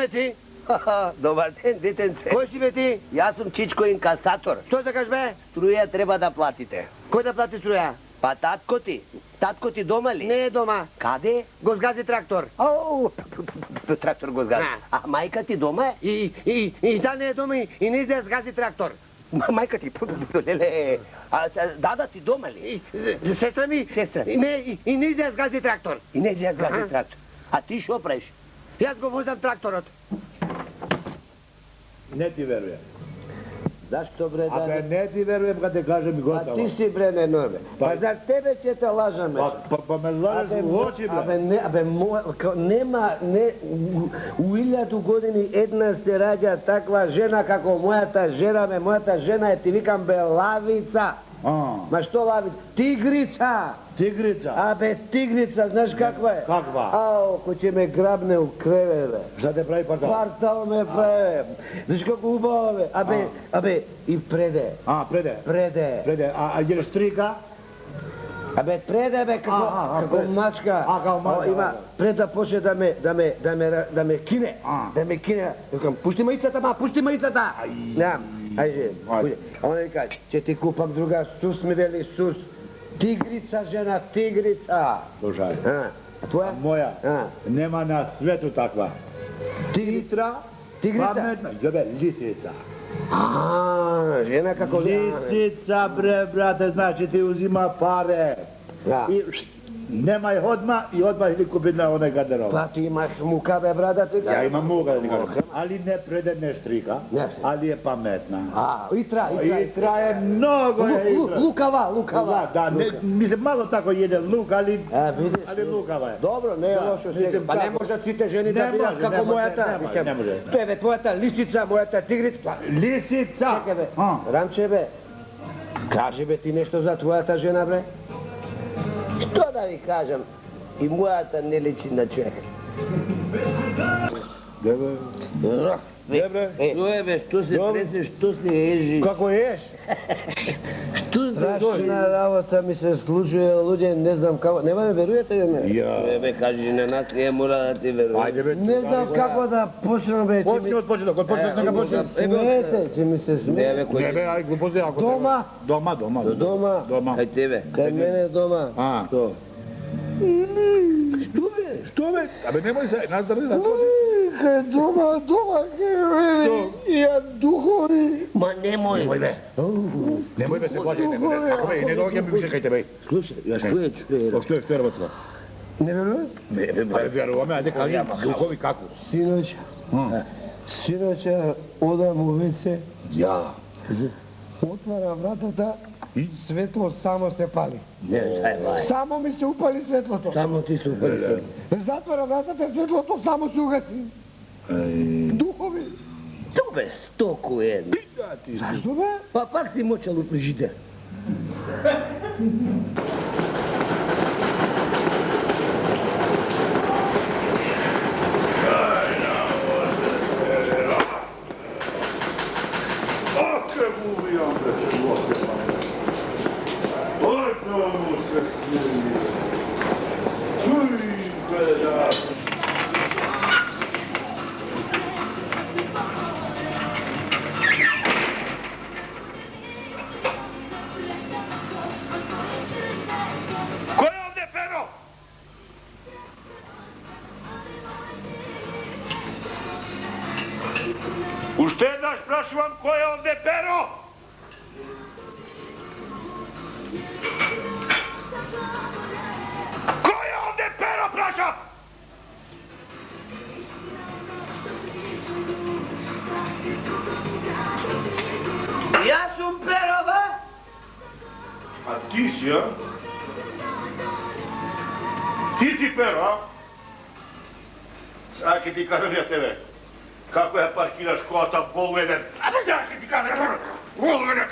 me ti? Dobar den, detence. Ko si be ti? Ja sam Čičko inkasator. Što da kažeš be? Struja treba da platite. Ko da plati struja? Pa tatko ti. Tatko ti doma li? Ne je doma. Kade? Go zgazi traktor. Au, traktor go zgazi. Ne. A majka ti doma je? I da ne je doma i ne ide zgazi traktor. Majka ti, lele. A dada ti doma li? Sestra mi? Sestra. I ne ide zgazi traktor. I ne zgazi Aha. traktor. A ti što praviš? Jaz go vozam traktorot. Ne ti verujem. Zašto bre A ne ti verujem kad te kažem i Pa gotovo. ti si bre nenorme. Pa za tebe će te lažem. Pa me lažeš u oči, bre. Nema, u 1000 godini jedna se rađa takva žena kako moja ta žena je, ti vikam be lavica. Ma što lavica? Tigrica! Tigrica. A be tigrica, znaš kakva je? Kakva? Ao, ko će me grabne u kreveve. Šta te pravi partal? Partal me prave. Znaš kako ubave? A be, i prede. A, prede. Prede. A ješ trika? A be prede be kako prede. mačka. A, kao mačka. Ima preda počne da me kine. Da me kine. Rekam, pušti majicata. Ja, ajde. A ona mi kaže, će ti kupam druga, sus mi veli sus. Tigrica žena, tigrica. Slušaj, A tvoja? moja, A. nema na svetu takva. Tigrica, pametna, zove lisica. A, žena kako... Lisica, bre, brate, znači ti uzima pare. Da. I nemaj odmah i odmah ili kupiti na onaj garderob. Pa ti imaš muka, be, brada, ti... Ja imam muga, ali ne prede ne štrika, Ne. ali je pametna. A, itra. I traje mnogo je itra. Lukava. Da, mislim, malo tako jede luk, ali Vidiš. lukava je. Dobro, ne je lošo mislim, sve. Pa ne tako. može ti te ženi da Ne vidiš može, kako ne moja može, ta. ne može, mislim, ne može. To je be tvoja ta lisica, moja ta tigrica. Lisica! Čekaj be, A. Ramče be, kaži be ti nešto za tvoja ta žena bre? Što da vi kažem? I moja ta ne liči na čovjeka. Dobre. Što je be, što se preseš, što se ježi? Kako ješ? Što se dođe? Strašna ravota mi se slučuje, luđe, ne znam kako, nema me verujete li me? Ja. Be, kaži, na nas nije mora da ti veruje. Ajde be. Ne znam kako da počnem bre, Počni od početka, kod početka neka počne. smete, će mi se Ne, smete. be, koji... Ne be, aj gluposti ako Doma? Doma. Doma, Kaj tebe? kaj mene doma. A. Što? Što be? A be nemoj se, nazdravlje na to. Kaj doma, kaj meni, ja duhovi. Ma nemoj. Nemoj be. Nemoj be se plaći, nemoj be. Ako be, ne dođem više kaj tebe. Slušaj, ja što je? To što je rabotilo? Ne veruješ? Ne be, vjerujem, ajde kaži, duhovi kako? Sinoća odam u WC, Ja. otvaram vratata, svetlo samo se pali. Ne, taj vaj. Samo mi se upali svetlo to. Samo ti su prstali. Zatvaram vratata, svetlo to samo se ugasi. Duhovi. Tu be, stoku jednu. Zašto be? Pa pak si moćal u frižider. Ko je ovdje pero? Uštedaš, prašujem, ko je ovdje pero? Ko je ovdje pero, prašam? Ja sam pero, ba? A ti si, a? Ti si pero, a? Aj, ti kažem ja tebe. Kako je parkiraš kola sam golveden? Ja ti kažem, golveden!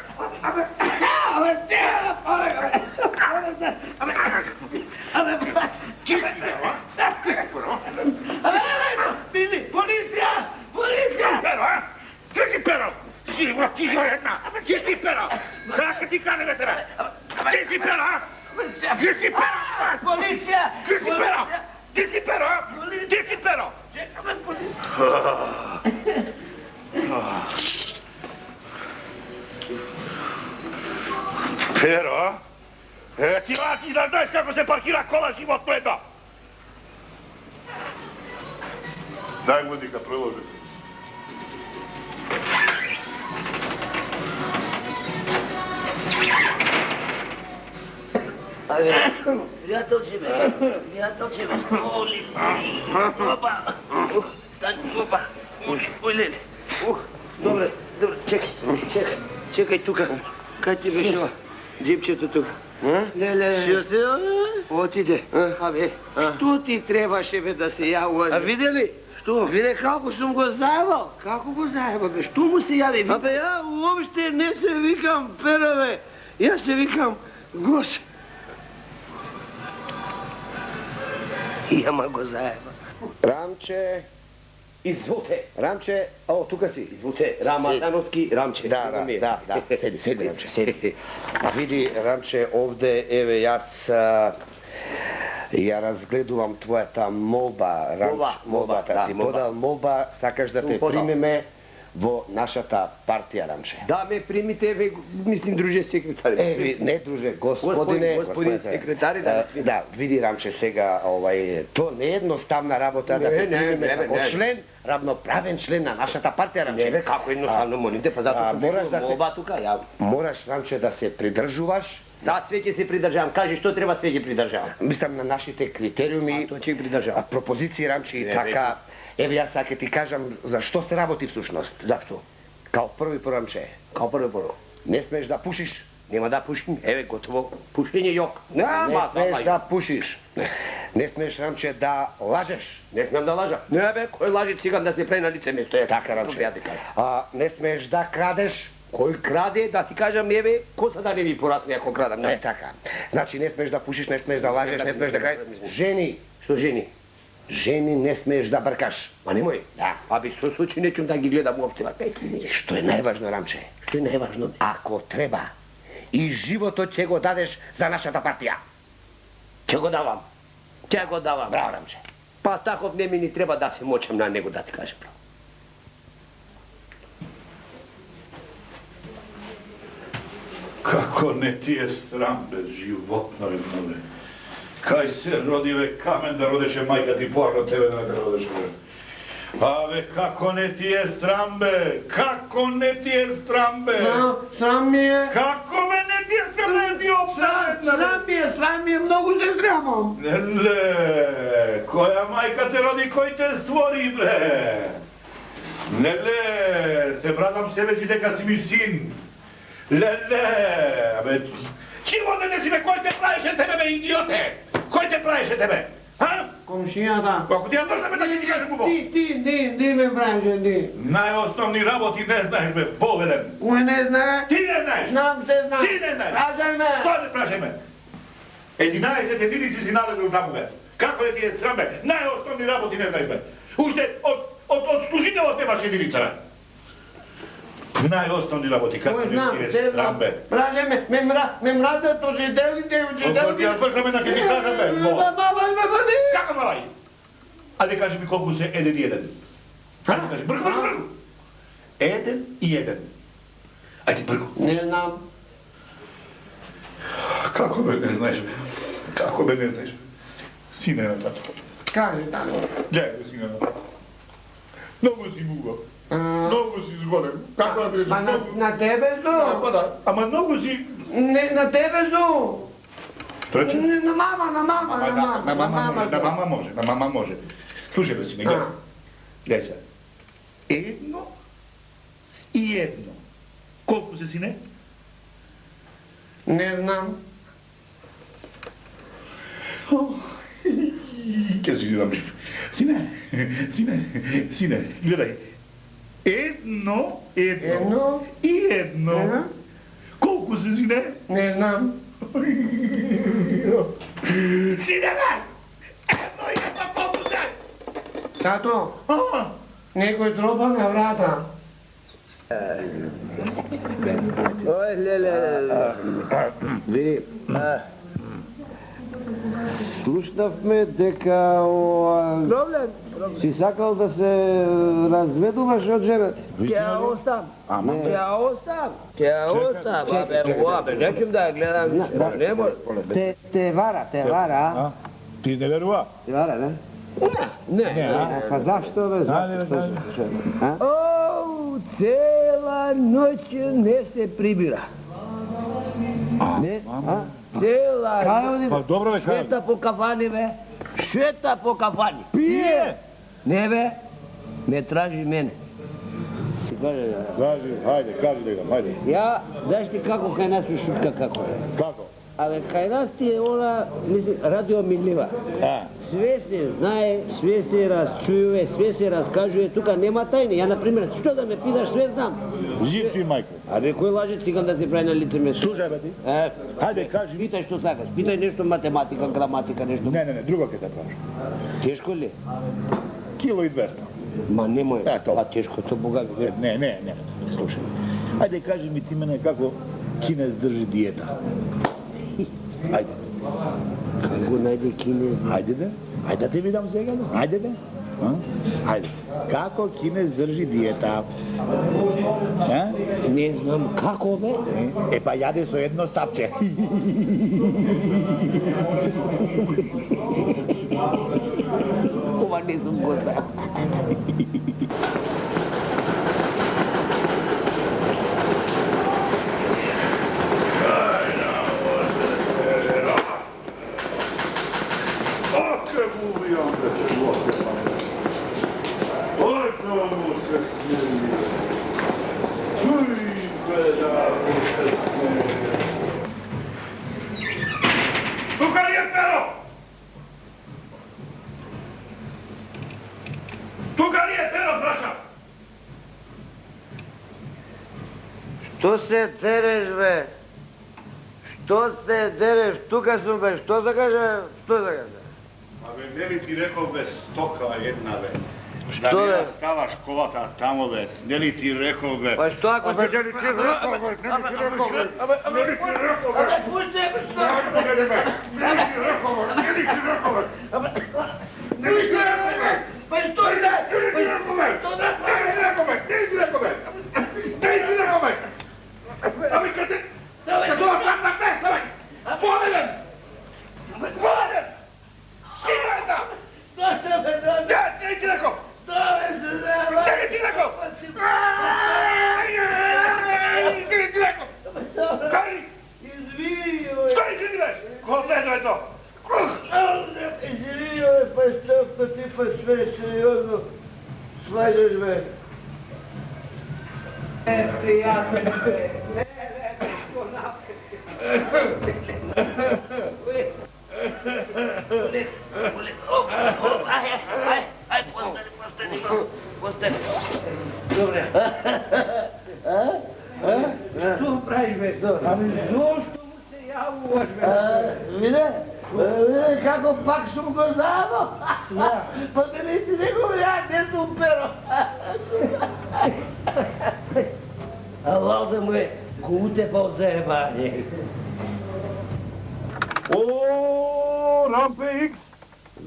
Ti si pero, a? Ti si pero, a? Policija! Pero, a? Ti si pero! Siva, ti si jedna! Ti si pero! Kako ti kažem ja tebe? Ti si pero, a? Ti si pero! Policija! Ti si pero! Ti si pero! Ti si pero! Pero, ti lati da znaš kako se parkira kola životno jedno. Daj vodnika, proloži. Prijateljče me, molim. Opa, stani, opa. Uj, Lele. Dobro, čekaj tuka. Kaj ti veš ova džipčetu tuka? Lele. Što se otide? Što ti treba šebe da se ja uvozim? A vidjeli? Što? Vide kako sam go zajebao. Kako go zajeba, be? Što mu se javi? A be ja uopšte ne se vikam Perove, ja se vikam Goš. Jama go zajeba. Ramče, Izvolite. Ramče, o, tuka si. Izvolite, Ramadanovski Ramče. Da, sedi Ramče, sedi. A vidi Ramče ovde, evo ja razgledujem tvoja ta molba, Ramče. Molba, kad si podal molba, sakaš da te primeme vo našata partija, Ramče. Da me primite, mislim, druže sekretari. Ne druže, gospodine. Gospodin sekretari, da. Da, vidi Ramče сега, to не е jednostavna работа да те примеме како член, равноправен член на нашата партија, Рамče. Не, како едноставно, молите, па затоа мораш да молба тука, ја. Мораш, Рамče, да се придржуваш. Да, све ќе се придржавам. Кажи што треба, све ќе придржавам. Мислам на нашите критериуми, Тоа ќе придржавам. пропозиции, Рамče, и така. Еве, јас сега ќе ти кажам за што се работи всушност. Зашто? Као први, Рамče, Као прво. не смеш да пушиш. Нема да пушим. Еве, готово. Пушење јок. Не смеш да пушиш. Не смеш, Рамče, да лажеш. Не смем да лажам. Не бе, кој лажи циган да се прави на лице место? Така, Рамče. Не смеш да крадеш. Кој краде, да ти кажам, еве, коса да не ми порасне ако крадам. Не, така. Значи не смеш да пушиш, не смеш да лажеш, не смеш да крадеш. Жени. Што жени? Жени не смеш да бркаш. Ма немој. Да. Аби со случај неќум да ги гледам уопце. Што е најважно, Рамče? Што е најважно? Ако треба, и животот ќе го дадеш за нашата партија. Ќе го давам. Ќе го давам. Браво, Рамče. Па таков не ми ни треба да се мочам на него, да ти кажем. Kako ne ti je sram bez životno jednome. Kaj se rodive kamen da rodeše majka ti pošla tebe da ne rodeš. Ave, kako ne ti je strambe, kako ne ti je strambe. Срам ми е. Kako me ne ti je strambe, ti opsadna. Срам ми е, многу се срамам. Le, koja majka te rodi, koji te stvori, bre. Le, se bradam sebe ti дека si mi sin. Le, abе, чего да не си, бе, кой те правеше тебе, бе, идиоте? Кой те правеше тебе? А? Комшијата. Ако ти ја мрзаме да ти кажеш бубо. Ти ме правиш, ти. Најосновни работи не знаеш, бе, поведен. Кој не знае? Ти не знаеш. Знам се знам. Ти не знаеш. Кажај ме. Што не прашај ме? 11 единици си налезил таму, бе. Како е ти е срам, бе? Најосновни работи не знаеш, бе. Уште од служителот немаш единица, бе. Најосновни работи, како не ти е срам, бе. Прашај ме мразат учителите. Колку ти ја вршаме на ке ти кажам, бе. Како малај? Ајде кажи ми колку се 1 и 1. Ајде кажи, брко. 1 и 1. Ајде, брко. Не знам. Како бе не знаеш, бе? Како бе не знаеш? Сине на тато. Кажи тако. Гледај, сине на тато. Многу си мугав. Многу си згоден. Како да ти Па на тебе зу. Па да, ама многу си... Не, на тебе зу. Што рече? На мама. На мама може. Слушај бе, сине, гледај. Гледај се. 1 и 1. Колку се, сине? Не знам. Ке си видам жив. Сине, гледај. 1 и 1. Колку се, сине? Не знам. Сине, бе! 1 и 1, колку се? Тато, некој тропа на врата. Ој, леле. Види, слушнавме дека Проблем. Си сакал да се разведуваш од жената? Ќе ја остам. Ама. Ќе ја остам. Ќе ја остам. Абе, неќем да ја гледам. Не може. Те вара, а? Ти изневерува? Те вара, не? Не. Па зашто, бе? Ајде. Оу, цела ноќ не се прибира. Не? А? Цела Кај оди? Па добро бе, кај? шета по кафани, бе. Шета по кафани. Пие! Не, бе. Ме тражи мене. Кажи, кажи дека, хајде. Ја, знаеш ти како кај нас у шутка како е? Како? Абе, кај нас ти е она, мисли, радиомилива. Све се знае, све се разчујува, све се раскажува, тука нема тајни. Ја, например, што да ме питаш, све знам. Жив ти, мајко. А некој лаже циган да се прави на лице ме. Слушај, бе ти. Хајде, кажи. Питај што сакаш, питај нешто математика, граматика, нешто. Не, друго ќе те прашам. Тешко ли? Кило и 200. Ма немој, Ето. па тешкото бога ви. Не, слушај. Ајде, кажи ми ти мене како кинез држи диета. Ајде. Како најде кинез? Ајде бе. Ајде да ти видам сега, бе. Ајде бе. Ајде. Како кинез држи диета? Не знам како бе. Па јаде со едно стапче. Ова не сум го знал. Тука ли е перо? Тука ли е перо, прашам? Што се дереш, бе? Што се дереш? Тука сум, бе. Што закаже? Абе, не ли ти рекол, бе, стока една, бе? Што, Да не бе? ја ставаш ковата тамо, бе. Не ли ти рекол, бе? Па што ако се... Не ли ти рекол, бе? Не ли ти рекол, бе? Не ли ти рекол, бе? Не ли ти рекол, бе? Не ли ти рекол, бе? Не ли ти рекол, бе? Па што е? Не ли ти рекол, бе? Не ли ти рекол, бе? Не ли ти рекол, бе? Не ли ти рекол, бе? Абе, къде? Като оттам на песна, бе! Поведен! Поведен! Сина една! Не ли ти рекол? Не ли ти рекол? Не ли ти рекол? Кажи! Извини, Што извини, бе? Ко влезо е то? извини, па што ти па све сериозно сваѓаш, бе. Пријател, бе. Постани. Добре. Што правиш, бе? Ами, зошто му се јавуваш, бе? Виде како пак сум го заедно. Па не си него, ја не сум перо. А Валда му е го утепа од заебање. О, Рампе Икс,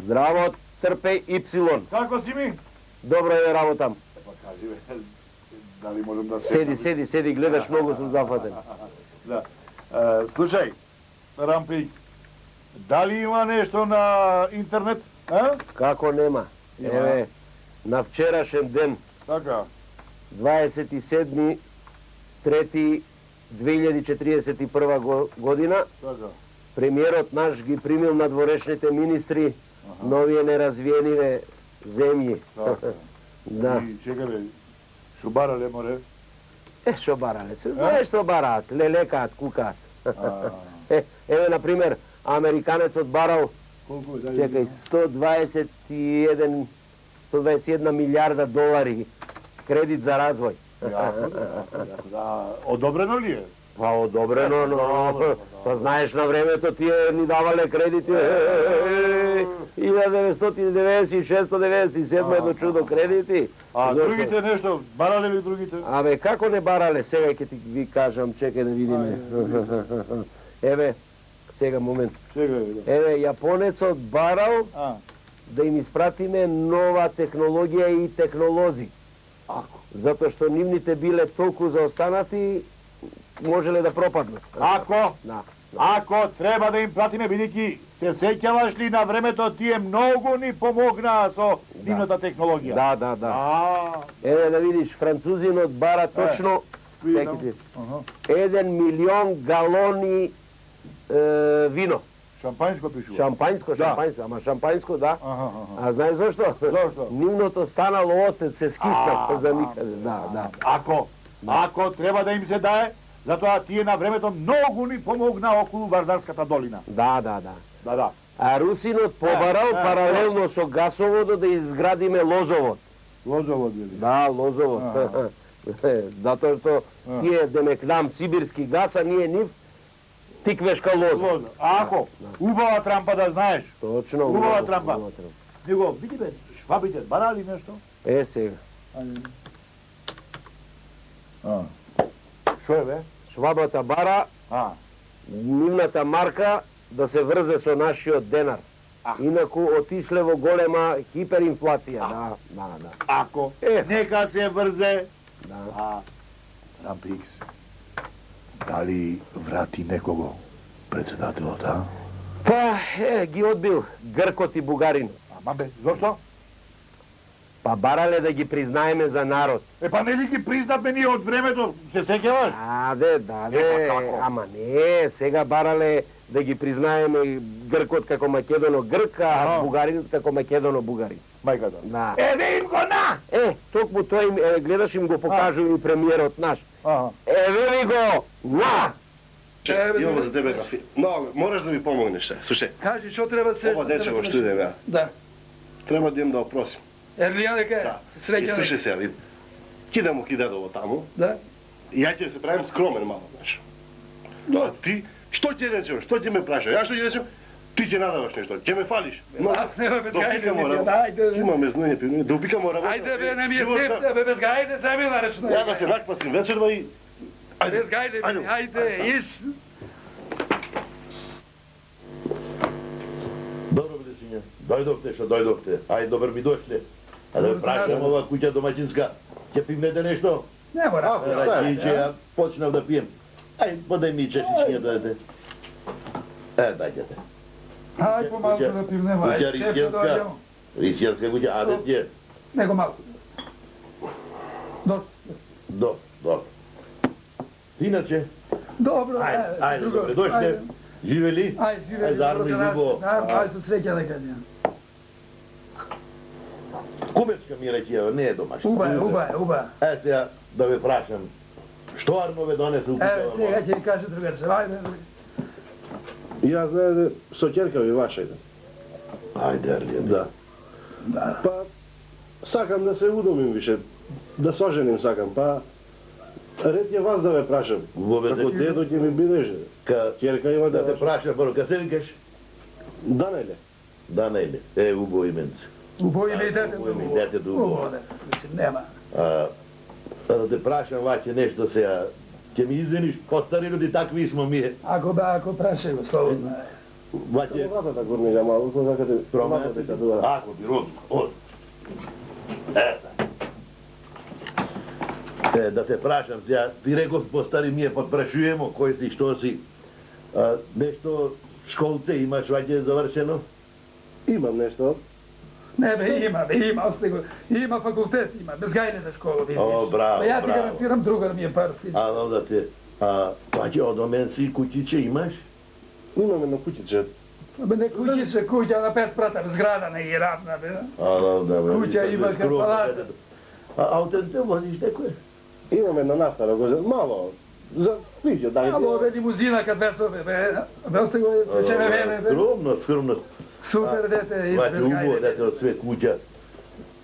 Здраво, трпеј Y. како си ми? Добро е работам. Па кажи, бе, дали можем да Седи, гледаш, многу сум зафатен. Да. Слушај, Рампе Икс, дали има нешто на интернет? Како нема? Еве, на вчерашен ден, Така. 27.3.2041 година, Така. премиерот наш ги примил надворешните министри на овие неразвиениве земји. Така. Да. И чекай, бе, шо барале море? Шо барале? Се знае што бараат, лелекаат, кукаат. Еве, например, американецот барал, Колку е? чекај, 121 милиарда долари кредит за развој. Да, одобрено ли е? Па одобрено, но па знаеш на времето тие ни давале кредити. 1996-97 едно чудо кредити. А Зошто? другите нешто, барале ли другите? Абе, како не барале, сега ќе ти ви кажам, чекај да видиме. Еве, сега момент. Чекай, да. Еве, јапонецот барал да им испратиме нова технологија и технолози. Ако? Затоа што нивните биле толку заостанати, можеле да пропаднат. Ако? Да. Ако треба да им пратиме, бидејќи се сеќаваш ли на времето тие многу ни помогнаа со нивната технологија. Да. Еве да видиш, французинот бара точно видам. чекайте, 1 милион галони вино. Шампањско пишува. Шампањско, ама шампањско, да. А знаеш зашто? Зашто? Нивното станало оцет се скиста за никаде, да. Ако треба да им се дае, затоа тие на времето многу ни помогна околу Вардарската долина. Да. Да. А русинот побарал паралелно со гасоводот да изградиме лозовод. Лозовод били. Да, лозовод. Затоа што тие демек нам сибирски газ, а ние нив тиквешка лоза. Ако, убава трампа да знаеш. Точно. Убава трампа. Него, види бе, швабите барали нешто? Сега. Шо е бе? Швабата бара нивната марка да се врзе со нашиот денар. Инаку отишле во голема хиперинфлација. Да. Ако, нека се врзе. Да. Рампикс, дали врати некого председателот, а? Па, ги одбил Гркот и Бугарин. Ама бе, зошто? Па барале да ги признаеме за народ. Па не ли ги признавме ние од времето, се сеќаваш? Да, како? ама не, сега барале да ги признаеме Гркот како македоно-грк, а Бугаринот како македоно-бугарин. Мајката. Да. Еве им го на! Токму тој им, гледаш им го покажува и премиерот наш. Еве ви го на! Имам за тебе кафе. Много, мораш да ми помогнеш се. Слушай, Кажи, што треба се... ова дече во штудије беа. Да. Треба да им да опросим. Ерлија дека е? И Среќа. слушай се, вид. Кида му кидадово таму. Да. И ја ќе се правим скромен мало, знаеш. А ти, што ќе речем, што ќе ме праша? Ја што ќе речем, ти ќе надаваш нешто, ќе ме фалиш. Нема без гајде, ајде. Имаме знање, да упикамо работа. Ајде бе, не ми е теп, бе, без гајде, сами наречно. Ја да се накпасим вечерва и... Без гајде, ајде, иш. Добро бе, сиња. Дојдовте што дојдовте. Ај, добар ми дошле. А да прашам ова куќа домаќинска. Ќе пимнете нешто? Не мора. Ракије, ја почнав да пием. Ај, подај ми чешичкиња дојдете. Дајте. Ај, помалку да пивнемо, ај, шеф дојдемо. Рисијанска куќа, аде ти е. Него малку. Добро. Иначе, Добро, ајде, добре, дојште. Живели? Ај, живели. Зарно и љубо. Ај, со среќа дека ја. Кумечка ми ракија, не е домашна. Уба. Сега да ве прашам, што Арно ве донесе у Еве, сега ќе ви каже другарче, ајде. Ја знаете, со ќерка ви ваша идам. Ајде, Арлија. Да. Па, сакам да се удомим више, да соженим сакам, па... Ред е вас да ве прашам. Како дедо ќе ми бидеш, ќерка има Да да те прашам, прво, ка се викаш? Данеле. Данајле. Убаво именце. Убаво име и детето. Убаво име и детето, убаво. Убаво, мислим, нема. Да те прашам, ваќе нешто сега. Ќе ми извиниш, постари люди, такви смо ми. Ако прашај го, слободно е. Ваќе... Вратата горнега малку, закате промата дека тоа. Ако би родно, од. Да те прашам сега, ти реков постари ние подпрашуемо кој си, што си. Нешто школце имаш ваќе завршено? Имам нешто. Не бе, има, осте го. Има факултет, има, без гајлена школа, видиш. О, браво, Ја ти браво. гарантирам, другар ми е прв. Да те... Ваќе од омен си куќиче имаш? Имам едно куќиче. Бе, не куќице, куќа на 5 спрата, зграда не ги радна, бе. Да, бе. Куќа има кај палата. Аутенте возиш некој? Имам една настара гоза, мало. За приđe, да. Ало, бе, лимузина kad vesove, bе осте го речеме мене, бе. Скромно. Супер дете, Ваќе убаво избезгајде. дете од све куќа.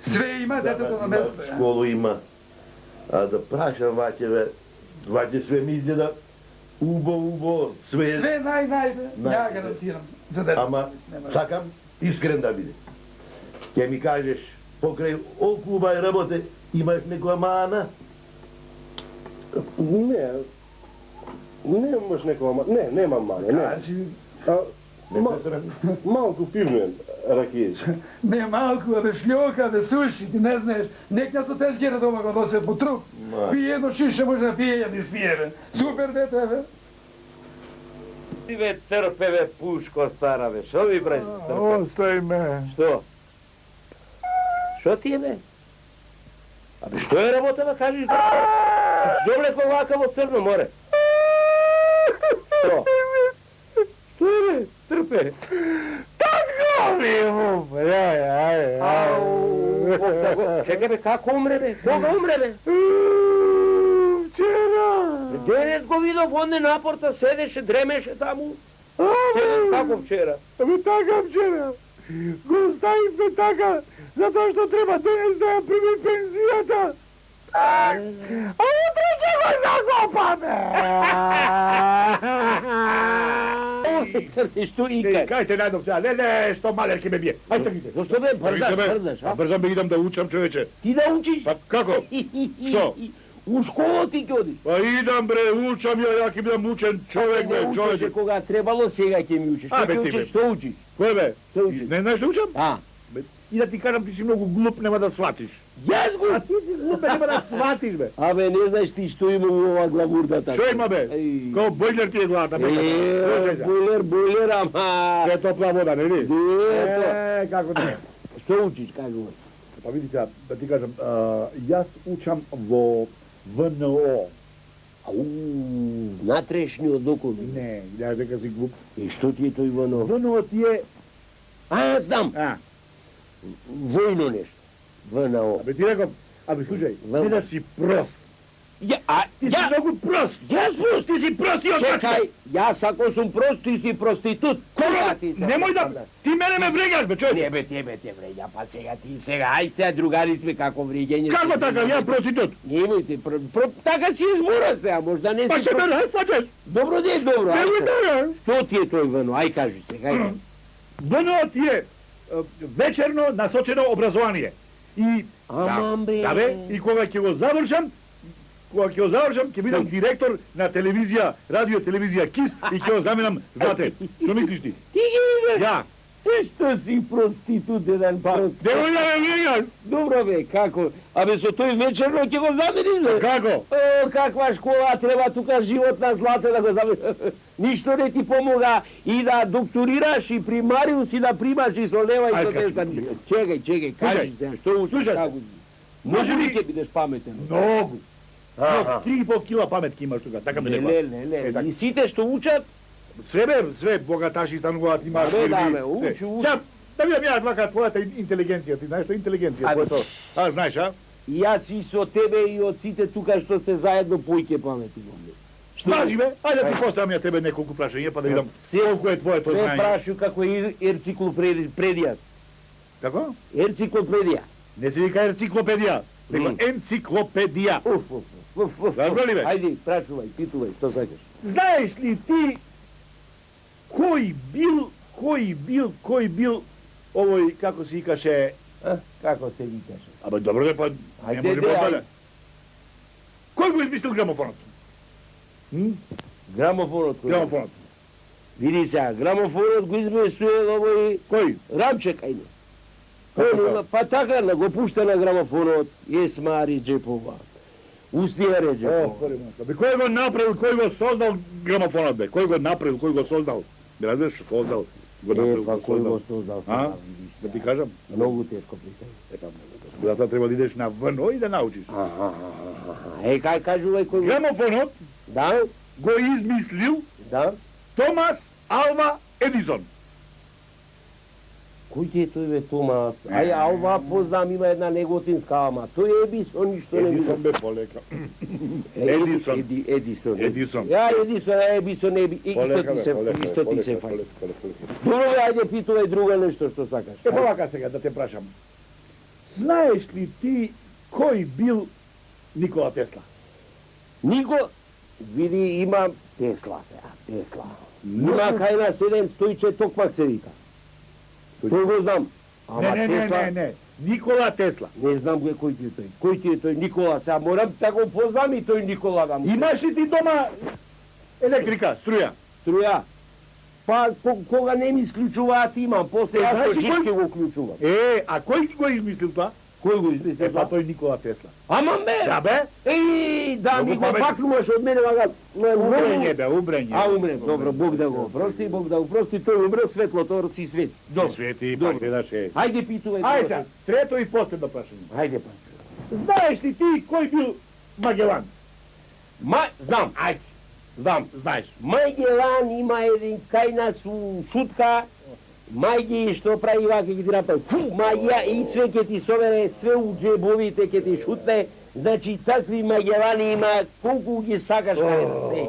Све има детето на место. Школу има. Да прашам ваќе све ми изгледа убаво, све... Све нај, бе. Ја гарантирам. За детето. Ама, сакам искрен да биде. Ќе ми кажеш, покрај околу бај работе, имаш некоја мана? Не, немаш некоја мане, не, немам мане, не. Кажи, Малку пивне, ракије. Не малку, абе шлјока, абе суши, ти не знаеш. Некна со те жена дома го носе по труп. Пие едно шише, може да пие, ја не спие, бе. Супер дете, бе. Ти бе трпе, бе, пушко стара, бе. Шо ви правиш? Остави ме. Што? Шо ти е, бе? Абе, што е работа, бе, кажи? Довлеко вака во Црно море. Што? Што е, бе? Трпе. Така ли му, бе, Чекай, бе, како умре, бе? Кога умре, бе? Вчера. Денес го видов, онде напорта седеше, дремеше таму. Како вчера? Абе така вчера. Го оставивме така, затоа што треба денес да ја прими пензијата. А утре ќе го закопаме. Што ика? Кајте најдов сега, леле, што малер ќе ме бие. Ајте виде. Зошто бе, брзаш, а? Брзам бе идам да учам, човече. Ти да учиш? Па како? Што? У школа ти ќе одиш. Па идам бре, учам ја ќе бидам учен човек бе, човече. Кога требало, сега ќе ми учиш. А, бе, Што ти, учиш? бе. Што учиш? Кој бе? Што учиш? Не знаеш да учам? А, И да ти кажам, ти си многу глуп, нема да сватиш. јас го. А ти си глуп, бе, нема да сватиш бе. Абе, не знаеш ти што има у ова гламурдата. Што има бе? Као бојлер ти е главата бе. Бойлер, ама... Се топла вода, не ли? Ето. Како ти? Што учиш, кажуваш? Па види сега, да ти кажам, јас учам во ВНО. Ау, натрешниот околу. Не, ја дека си глуп. И што ти е тој воно? ВНО ти е... А, знам. А, Војно нешто. ВНО. абе ти рекам, абе слушај, ти да си прост. Ти Ти си многу прост. Јас прост, Ти си прост и од Чекај, јас ако сум прост, ти си проститут. Кога ти се? Немој да... Ти мене ме врегаш бе, човек. Не бе, тебе те вреѓа, па сега ти сега, ај сега другари сме како вреѓање. Како така, ја проститут? Немојте, така си избора сега, можда не Па си... ќе ме не сватеш. Добро не, добро, ај Немој сега. да не. Што ти е тој вано, ај кажи сега, ај. ВНО ти е вечерно насочено образование. И Аман бе. да бе, и кога ќе го завршам, ќе бидам директор на телевизија, радио телевизија КИС и ќе го заменам Злате. Што мислиш ти? Ти ги видиш? Ја. Ти што си проститут еден прост. Немој да ме врегаш. Добро бе, како? Абе со тој вечерно ќе го замениш бе. Како? О, каква школа треба тука живот на Злате да го замениш. Ништо не ти помога и да докторираш и примариус и да примаш и со лева и со Ајде, деска. кажи. Чекај, кажи сега, што учиш, Слушај. како? Може ли ќе бидеш паметен? Многу. Аха. 3,5 кила памет ќе имаш тука, така ме рекла. Не. така. И сите што учат, Све богаташи стануваат, имаат Абе, да, фирми, бе, се. учи. Сега, да видам ја вака твојата интелигенција, ти знаеш што е интелигенција, Абе, твоето? А, знаеш, а? и јас и со тебе и од сите тука што сте заедно појќе памети имам. Скажи бе, ајде да ти поставам ја тебе неколку прашања, па да видам колку е твоето Се знаење. прашу како енциклопедија. Како? Енциклопедија. Не се вика енциклопедија, него енциклопедија. Уф. Разбрали, бе? Ајде, прашувај, питувај, што сакаш. Знаеш ли ти кој бил овој, како се викаше, Како се викаше? абе добро де, па не Ајде, може де, по-дале. ајде. Кој го измислил грамофонот? Грамофонот. Грамофонот. Види сега, грамофонот го измислил овој Кој? Рамчек, ајде. Како? Па така, го пушта на грамофонот, Есма Реджепова. Устија Реджепова. Бе, кој го направил, кој го создал грамофонот, бе? Кој го направил, кој го создал? Бе, разбираш, создал, го направил, Па го кој го создал. создал? А? Да ти кажам? Многу тешко питање. Ека, затоа треба да идеш на ВНО и да научиш. Кај кажувај кој го... Грамофонот Да, го измислил да. Томас Алва Едисон. Кој ти е тој бе Томас? Ај, Алва познам, има една неготинска, ама тој Едисон ништо не Едисон видам. бе полека. Едисон. Едисон. Едисон. Ја, Едисон, исто ти се фаќа. Добро, бе, ајде питувај друго нешто што сакаш. Е, повака сега да те прашам. Знаеш ли ти кој бил Никола Тесла? Нико, види, има Тесла сега, Тесла. Има кај на 700 токмак се вика. Тој го знам. Ама Тесла, Не. Никола Тесла. не знам го кој ти е тој. Кој ти е тој Никола? Сега морам да го познам и тој Никола да му. Имаш ли ти дома електрика, струја? Струја. Па кога не ми исклучуваат имам, после јас знаеш со ли жички го клучувам. А кој го измислил тоа? Кој го измисли? Па тој Никола Тесла. Ама бе! Да бе? Да ми го пакнуваш од мене вага. Убрење бе, убрење. Умре, добро, Бог да го прости, Бог да го прости, тој умре, светлото си свети. Добро. Свети, Добро. пак гледаше. Хајде питувај. Ајде сега, трето и последно прашање. Хајде па. Знаеш ли ти кој бил Магелан? Знам. Ајде, Знам. знаеш. Магелан има еден кај нас у шутка, мајги што прави вака ќе ти направи, маја и све ќе ти собере, све у джебовите ќе ти шутне, значи такви Магелани има колку ги сакаш кај нас.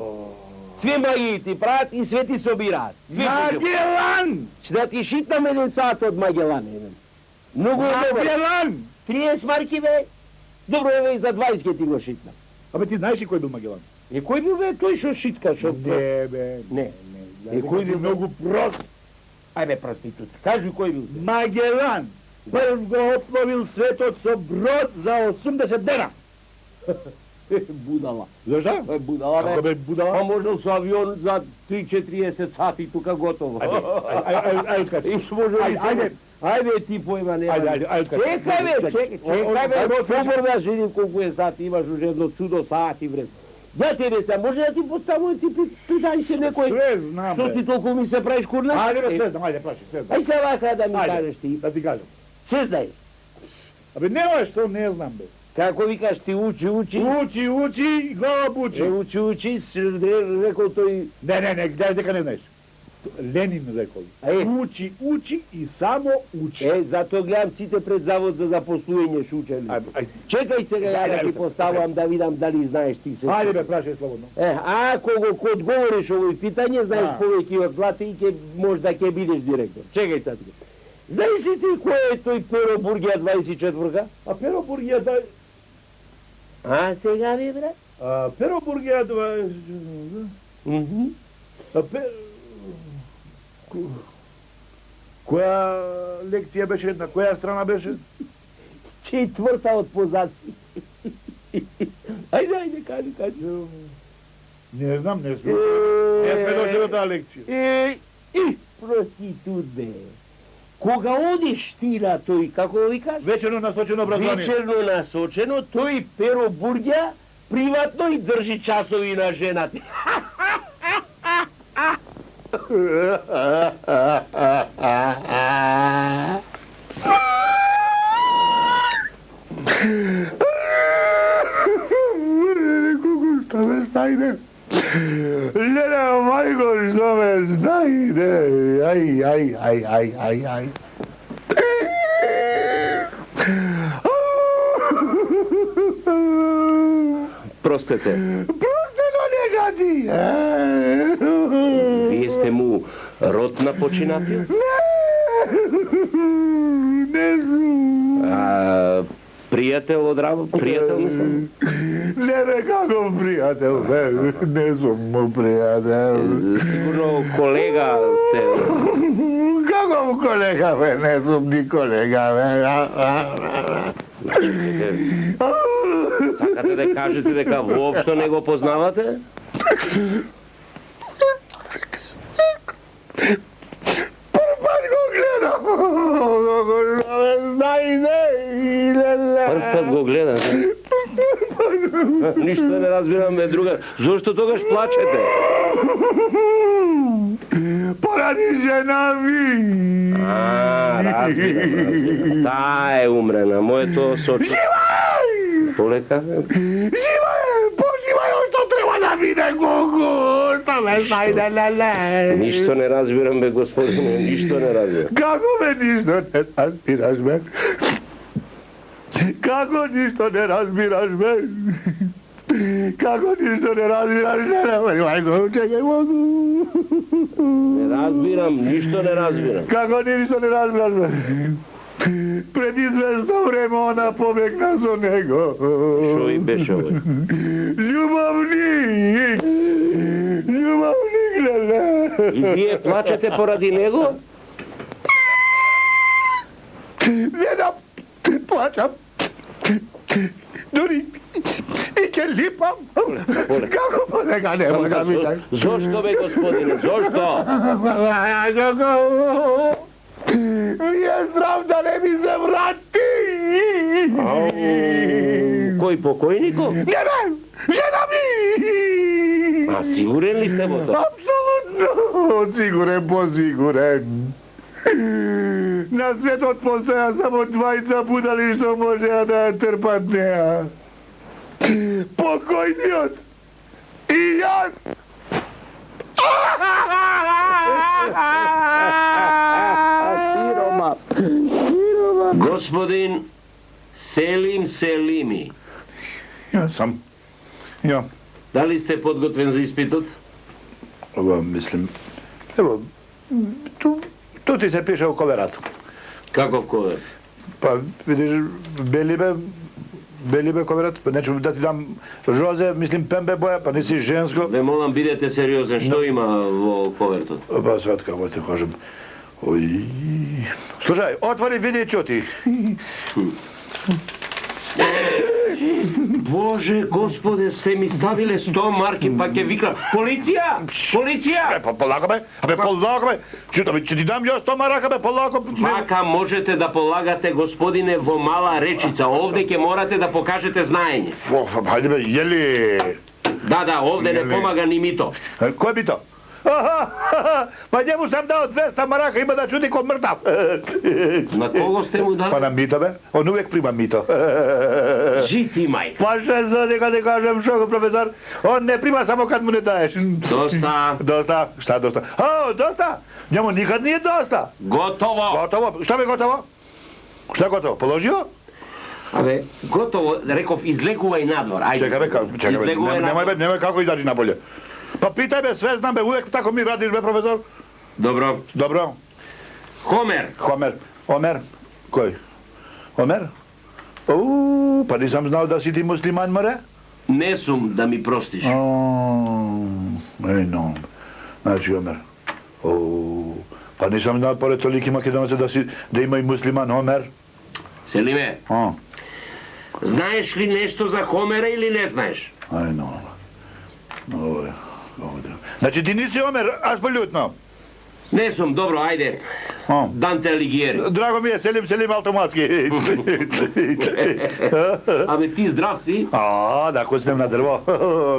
Све мајги ти прават и све ти собираат. Магелан! Ќе да ти шитнам еден саат од Магелан еден. Многу е добро. Магелан! 30 марки бе, добро еве и за 20 ќе ти го шитнам. Абе ти знаеш ли кој бил Магелан? И кој бил бе тој што шитка, што... Не бе. Не. Кој бил многу прост? Ајде проститут, кажи кој бил. Магелан прв го опловил светот со брод за 80 дена. Будала. Зашто? Будала, Како бе. бе будала? Па можел со авион за 3-40 сати тука готово. Ајде, кажи. Иш може ли... Ајде ти појма нема. Ајде, кажи. Чекај бе, чекај бе, побор да видим колку е сати имаш уже едно чудо сати вред. Да тебе се, може да ти поставам ти питајце некој... Све знам, Што ти бе. толку ми се правиш курна? Ајде, бе, све знам, ајде, праши, све знам. Ај се вака да ми Ајде. кажеш ти. Да ти кажам. Се знаеш. Абе, нема што не знам, бе. Како викаш ти учи, Учи, глава бучи. учи, рекол тој... Не, гледај дека не знаеш. Ленин рекол. Учи и само учи. Затоа гледам сите пред завод за запослување шучели. Ајде, Чекај сега ја да ти поставам да видам дали знаеш ти се. ајде бе, прашај слободно. Ако го одговориш овој питање, знаеш повеќе од плата и ќе можда ќе бидеш директор. Чекај татко. Знаеш ли ти кој е тој Перо Бургија 24-ка? А Перо Бургија да... А сега ви брат? Перо Бургија да... Која лекција беше, на која страна беше? Четврта од позад. Ајде, кажи. Не знам, не сме дошли до таа лекција. Проститут бе. Кога одиш ти на тој, како викаш? Вечерно насочено образование. Вечерно насочено, тој Перо Бургја приватно и држи часови на жената. Што ме стајде? Леле, мајко, што ме стајде? Ај. Простете, Простено нека ти! вие сте му род на починатиот? Не сум. Пријател од работа, пријател мислам? Не бе, како пријател, бе, не сум му пријател. Сигурно колега сте. Како колега, бе, не сум ни колега, бе. Сакате да кажете дека воопшто не го познавате? Прв го гледам, Прв пат го гледате? Ништо не разбирам, бе, друга. Зошто тогаш плачете? Поради жена ми. Разбирам. Таа е умрена, моето сочи. Живај! Полека? Поживај, што треба да биде, Гогу, што ме сајде, леле. Ништо не разбирам, бе, господине, ништо не разбирам. Како ме ништо не разбираш, бе? Како ништо не разбираш, бе? Како ништо не разбираш, леле, мајко, чекај, Гогу. Не разбирам, ништо не разбирам. Како ништо не разбираш, бе? Пред известно време она побегна со него. Шо и беше овој? Љубовник, леле. И вие плачете поради него? Не да плачам. Дори и ќе липам. Како па дека не мога ми така? Зошто бе, господине, зошто? Ја здрав да не ми се врати. Кој покојников? Не бе, жена ми. А сигурен ли сте во тоа? Апсолутно, сигурен, посигурен. На светот постоја само двајца будали што можеа да ја трпат неа. Покојниот и јас. Господин Селим Селими, Јас сам. Ја. дали сте подготвен за испитот? Ова мислим. Ево, ту ти се пише у коверат. Каков ковер? Па, видиш, бели бе коверат, па нечу да ти дам розе, мислим пембе боја, па не си женско. Ве молам, бидете сериозен, што има во ковертот? Па, сват како ти кажем. Ој. Слушај, отвори, види и чути. Боже, господе, сте ми ставиле 100 марки, па ќе викам, полиција! Полиција! Па, полаго бе, полаго бе. Ќе ти дам ја 100 марака бе, полаго. Така можете да полагате, господине, во мала речица. Овде ќе морате да покажете знаење. Хајде бе, јели... Да, овде не помага ни мито. Кој би то? Па njemu sam dao 200 maraka, ima da čudi ko mrtav. На кого сте му Pa дали? na mito be, on uvijek prima mito. Жити мајка. Pa še sad kad ne kažem što profesor, on ne prima samo kad mu ne daješ. Доста. Dosta? Šta dosta? O, dosta? Njemu nikad nije dosta. Готово. Gotovo? Šta bi gotovo? Šta gotovo? Položio? Абе, готово, реков, излегувај надвор. Ајде. Čekaj be, Излегувај надвор. nemoj kako izađi napolje. Pa pitaj be, sve znam be, uvijek tako mi radiš be, profesor. Добро. Dobro. Хомер. Omer. Koji? Omer? Pa nisam znao da si ti musliman, more? Не сум да ми простиш. No. Znači, Omer. Pa nisam znao, pored toliki Makedonaca, da ima i musliman, Omer. Селиме, знаеш ли нешто за Хомера или не знаеш? No. Ovo je. Znači, ti nisi Omer, apsolutno. Не сум, добро, ајде. Данте Алигиери. Drago mi je, selim automatski. Абе, ти здрав си? Da kucnem na drvo,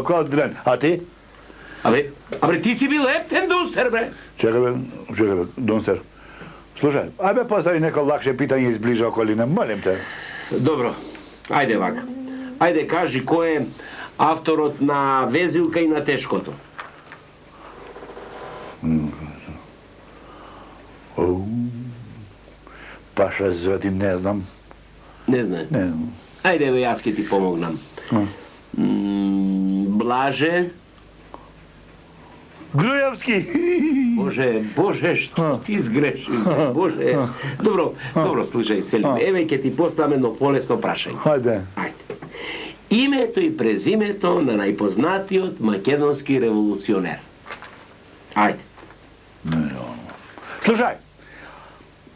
ko dren. A ti? Абе, ти си бил ептен дустер, бре. Čekaj be, Dunster. Slušaj, ajme postavi neko lakše pitanje iz bliže okoline, molim te. Добро, ајде вака. Ајде, кажи кој е авторот на Везилка и на тешкото. Paša zvati, ne znam. Не знае. Ne znam. Ајде, бе, јас ќе ти помогнам. Блаже. Grujevski. Боже, што ти сгреши, Боже. Добро, слушај, Селим, еве ќе ти поставам едно полесно прашање. Hajde. Ајде. Името и презимето на најпознатиот македонски револуционер. Ајде. Slušaj,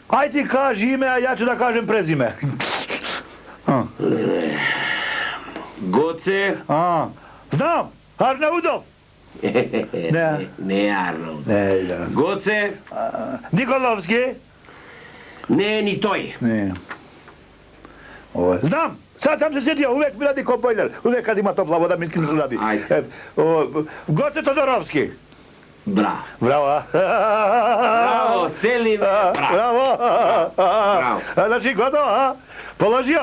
aj ti kaži ime, a ja ću da kažem prezime. Гоце. Znam, Arnaudov. Не Арнолд. Ne, da. Гоце. Nikolovski. Не ни тој. Ne. Znam, sad sam se sjetio, uvijek mi radi ko bojler. Uvijek kad ima topla voda, mislim da radi. Ajde. Goce Todorovski. Браво. Bravo. Браво, Селим. Браво. Bravo. Znači, gotovo, a? Položio?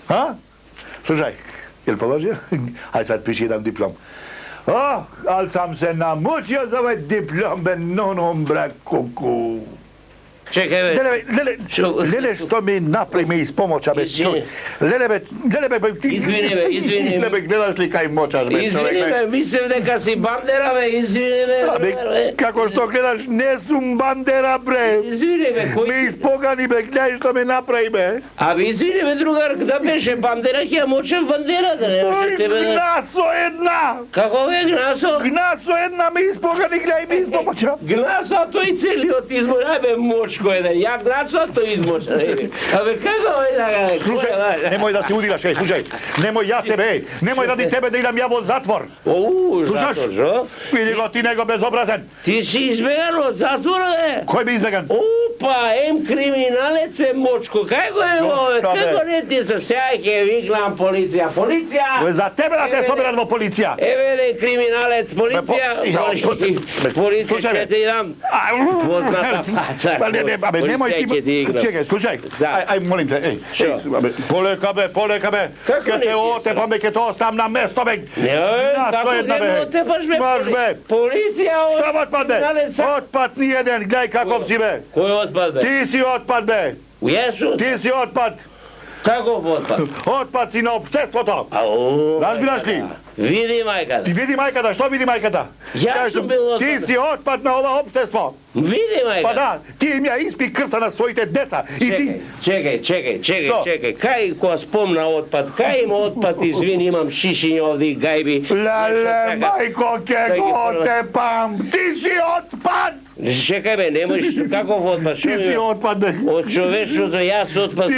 A? Slušaj, jel položio? Aj sad piši jedan diplom. Ali sam se namučio za ovaj diplom, be nonom, bre, kuku. Čekaj, bе. Lele, što mi napravi iz pomoća, be, čuj. Lele, be, ti... Izvini, Lele, be, gledaš li kaj moćaš, be, čovjek, be. Mislim дека си Бандера, бе, извини, Kako što gledaš, ne sum Bandera, bre. Извини, бе, кој... Mi ispogani, be, gledaj što mi napravi, be. Абе, извини, бе, другар, да беше Бандера, ќе ја мочев Бандера, да не може тебе да... Gnaso jedna! Како бе, Гнасо? Gnaso jedna mi ispogani, gledaj mi ispomoća. Гнасо, тој целиот избор, ајбе, моч močko jedan, jak načo to izmoča, ne vidim. Abe, kako ovaj da... Slušaj, nemoj da se udiraš, slušaj. Nemoj ja tebe, nemoj radi tebe da idem ja u zatvor. Slušaš? Zatvor, žo? Vidi go ti nego bezobrazan. Ti si izbegan od zatvora, ne? Koji bi izbegan? Pa, em kriminalec, em močko, kako je ovo? Kako ne ti sa sjajke viklam policija? Policija! Za tebe da te soberadimo policija. Evere kriminalec, policija! Policija će ti dam poznata faca. Nemoj ti... Čekaj, slušaj. Aj, molim te, poleka be. Ke te otepam be, ke te ostavam na mesto be. Kako ne otepaš be? Maš be. Policija! Šta otpad be? Otpad nijedan, gledaj kakov si be. Koji otpad be? Ti si otpad be. Jesu? Ti si otpad. Kako otpad? Otpad si na opštestvo to. Razbiraš li? Vidi majkada. Ti vidi majkada, što vidi majkada? Ja sam bil otpad. Ti si otpad na ovo opštestvo. Vidi majkada. Pa da, ti im ja ispi krta na svojite deca. I ti... Čekaj. Kaj ko spomna otpad? Kaj ima otpad? Izvini, imam šišinj ovdje, gajbi. Lele, majko, keko te pam. Ti si otpad. Čekaj be, nemoj kakov otpad? Ti si otpad be. Od čovečnosti, ja sam otpad.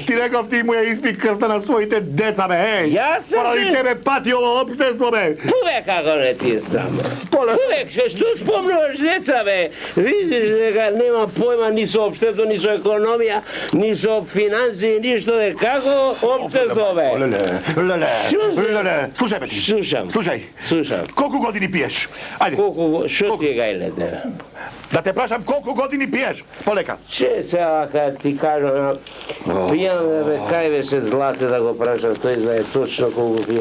Ti rekao ti mu je ispi krta na svojite deca be, hej. Ja sam Poradi tebe pati ovo opštestvo be. Uvek kako ne ti znam. Uvek, što spomnuš deca be. Vidiš da nema pojma, nisu opštestvo, nisu ekonomija, nisu financije, ništo be. Kako opštestvo be? Lele, slušaj be ti. Slušam. Koliko godini piješ? Ajde. Što ti je gajlete? Da te prašam koliko godini piješ? Poleka. Če se kad ti kažem, pijam be, kaj be se zlate da go prašam, to je točno koliko pijam.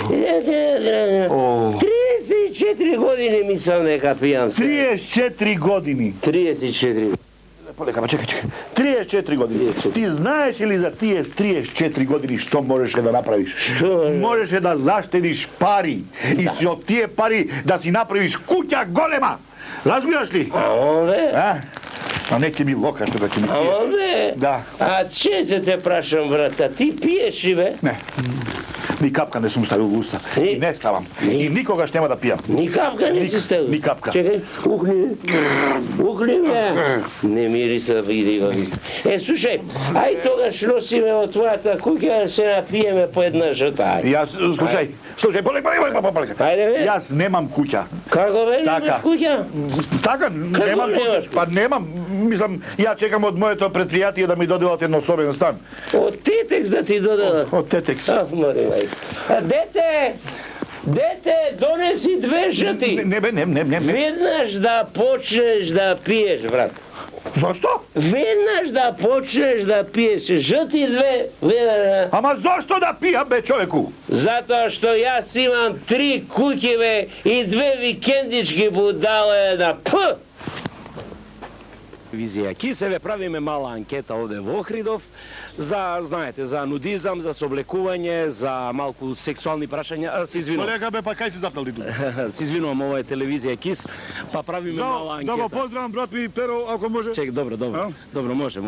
34 godine mislim neka pijam se. 34 godini. 34. Poleka, pa čekaj. 34 godine. Ti znaš ili za tije 34 godini što možeš da napraviš? Što? Možeš da zaštediš pari i si od tije pari da si napraviš kuća golema. Razumiješ li? A ovdje? A neki mi loka što ga ti mi piješ. A ovdje? Da. A če te prašam, brata, ti piješ li be? Ne. Ni kapka ne sam stavio u usta. I ne stavam. I nikoga što nema da pijam. Ni kapka nisi stavio? Ni kapka. Čekaj, uhni me. Ne miri se vidi ovdje. Slušaj, aj toga šnosi me od tvoja ta kuća, se napije me po jedna žrta. Ja, slušaj, poleka. Ajde me. Ja nemam kuća. Kako ve nemaš kuća? Taka, nemam kuća. Pa nemam, mislim, ja čekam od moje to predprijatije da mi dodelat jednosoben stan. Od Teteks da ti dodelat? Od Teteks. Molim, ajde. Dete, donesi dve žrti. Ne. Vednaš da počneš da piješ, brat. Zašto? Vednaš da počneš da piješ. Žrti dve, vednaš. Ama zašto da pijam, be čovjeku? Zato što ja imam 3 kukive i 2 vikendičke budale na P. Vizija Kiseve, pravime mala anketa ovdje v Ohridov za, znajete, za nudizam, za soblekuvanje, za malku seksualni prašanja, se izvinuam. Kolega be, pa kaj si zapnali tu? Se izvinuam, ovo je televizija Kis, pa pravime mala anketa. Da, pozdravim, brat mi, Pero, ako može. Ček, dobro, može.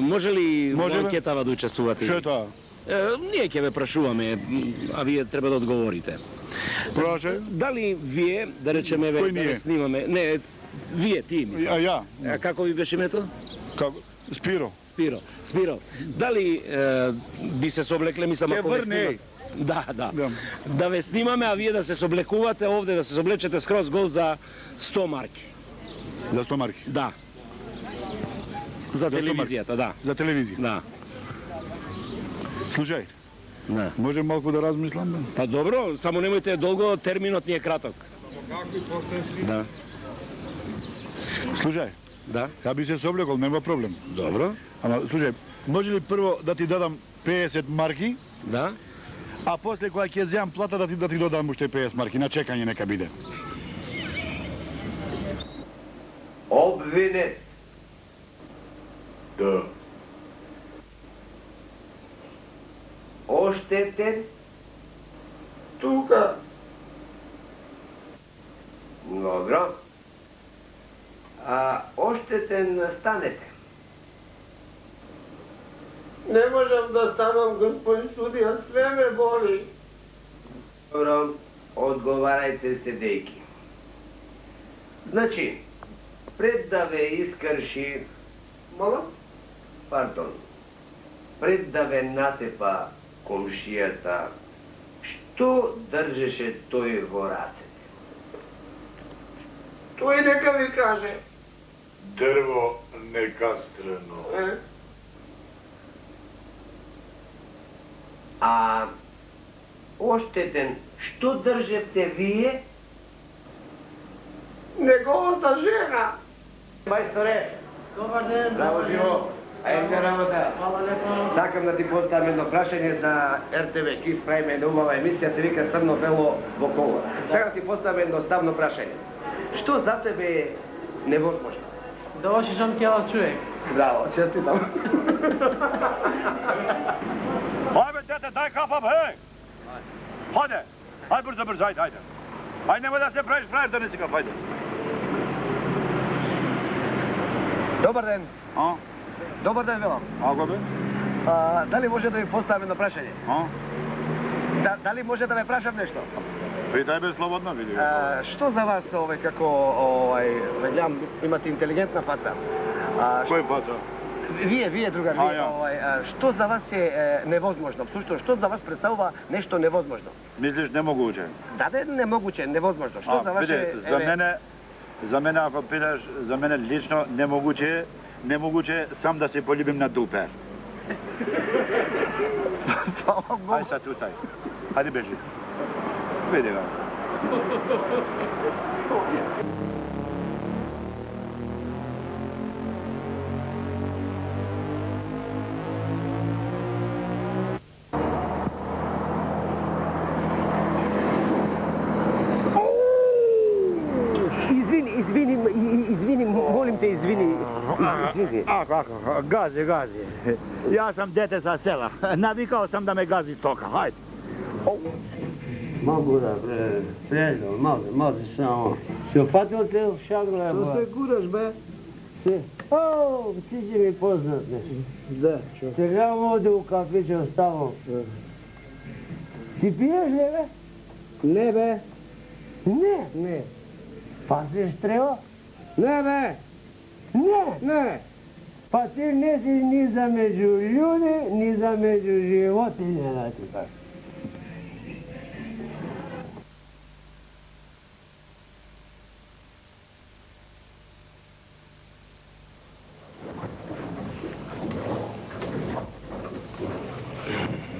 Može li anketava da učestvuvati? Što je to? Nije ke me prašuvame, a vi treba da odgovorite. Proše? Da li vije, da rečem, Koji nije? da snimame, ne, vije, ti mislim. Ja. A kako vi beš ime to? Kako? Spiro. Spiro. Da li bi se soblekle, mislim, ako ve snimate? Da. Da ve snimame, a vi da se soblekuvate ovdje, da se soblečete skroz gol za 100 marki. Za 100 marki? Da. Za televizijata, da. Za televiziju? Da. Slušaj, Da. možem malko da razmislam? Pa dobro, samo nemojte dolgo, terminot nije kratak. Da. Slušaj, Da. ja bi se soblekol, nema problem. Dobro. Ama, slušaj, može li prvo da ti dadam 50 marki, Da. a poslije koja će zjam plata da ti dodam ušte 50 marki, na čekanje neka bide. Obvine. Da. Ošteten. Tuga. Dobro. A ošteten stanete. Ne možem da stanem, gospodin sudija, sve me boli. Dobro, odgovarajte se, dejki. Znači, Пред да ве искрши... Мола? Пардон. Пред да ве натепа комшијата, што држеше тој во рацете? Тој нека ви каже. Drvo nekastreno. А оштетен, што држевте вие? Неговата жена. Мајсторе, Добар ден. браво живо. Ајде работа. Хвала лепо. Сакам да ти поставам едно прашање за РТВ. Ки правиме една убава емисија, се вика Црно бело во коло. Сега да ти поставам едноставно прашање. Што за тебе е невозможно? Да очишам тела човек. Браво, честитам. Ajde, dete, daj kapam, hej! Hajde! Hajde brzo, ajde. Ajde, nemoj da se praviš da nisi kap, hajde. Добар ден. A? Добар ден, велам. Ako bi? Дали може да ви поставам едно прашање? A? Дали може да ме прашам нешто? Pitaj me slobodno, vidi. Што за вас како гледам имате интелигентна фаца? Koji faca? Вие другари, што за вас е невозможно? Всушто, што за вас представува нешто невозможно? Misliš nemoguće? Да, немогуче, невозможно. Што за вас vidi, е... za mene ako pitaš, za mene lično nemoguće sam da se poljubim na dupe. Aj sad tutaj. Hajde beži. Vidi ga. Извини, молим те, извини. Ako, gazi. Ja sam dete sa sela. Navikao sam da me gazi stoka. Hajde. Mogu da, prijedno, može samo. Si opatio te u šagla? Što se guraš, be? Ti će mi poznat nešto. Da, čo? Se gledam ovdje u kafiću s tamo. Ti piješ, ne be? Ne, be. Ne. Pa si štreo? Ne, be. Ne. Pa ti nisi ni za među ljudi, ni za među životinje, da ti kažem.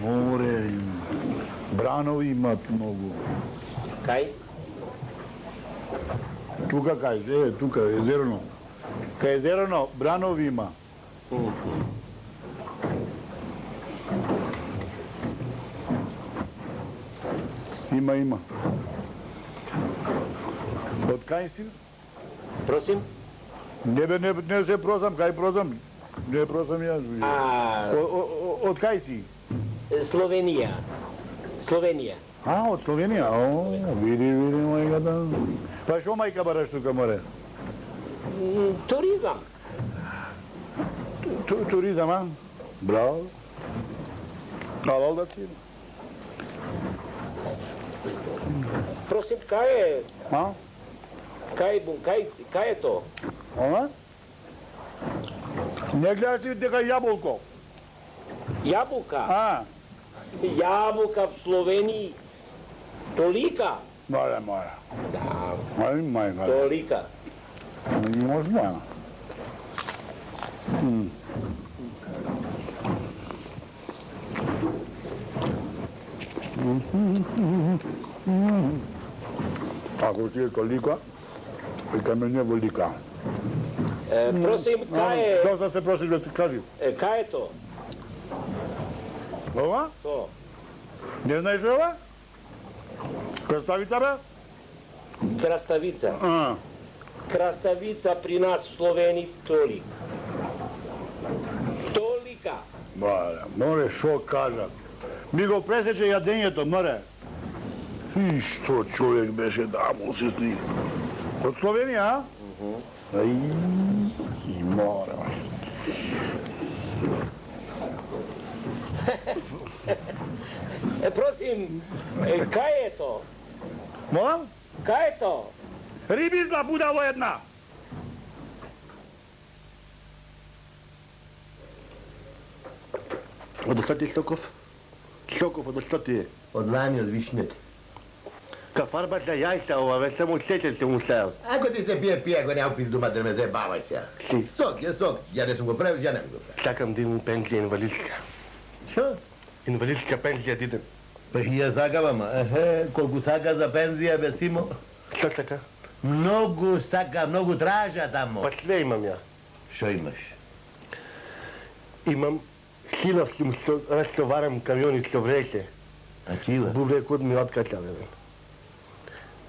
More ima. Branovi ima mnogo. Кај? Tuka kaj, tuka, jezerno. Kaj jezerno, branovi ima. Ima. Od kaj si? Просим? Ne se prosam, kaj prosam? Ne prosam ja. Od kaj si? Словенија. A, od Slovenija? O, vidi, majka da. Pa što majka baraš tuka more? Туризам. Turizam, a? Bravo. Hvala da ti. Просим, кај A? е то? Ona? Ne gledaš ti дека jabolko? Јабука. A? Јабука в Словенiji. Толика? Mora. Да, Aj, majka. толика. Možda. Ako ti je tolika, i meni je velika. Просим, Što sam se prosiš da ti kažem? кај е то? Ova? То. Ne znaš ova? Krastavica be? Краставица. A. Краставица при нас в Словенiji толика. Толика. More šo kažat. Mi go preseče jadenjeto, more. I što čovjek beše da mu se sni. Od Slovenije, a? Aj, i more. Просим, кај е то? Moram? Кај е то? Ribizla budalo jedna. Od što ti je Stokov? Stokov, od što ti je? Od lani, od višnjete. Ka farba za jajca ova, već samo učećel se musajal. Ako ti se pije, ako nema pizdu mater me zajebavaj se. Si. Sok je sok, ja ne sam go pravio, ja ne bi go pravio. Čakam da imam penzija invalidska. Što? Invalidska penzija da idem. Pa ja sagavam, koliko saka za penzija besimo? Što čaka? Mnogu saka, mnogu traža tamo. Pa sve imam ja. Što imaš? Imam hilavskim rastovaram kamionicu vreće. A čila? Bubre kod mi otkačale.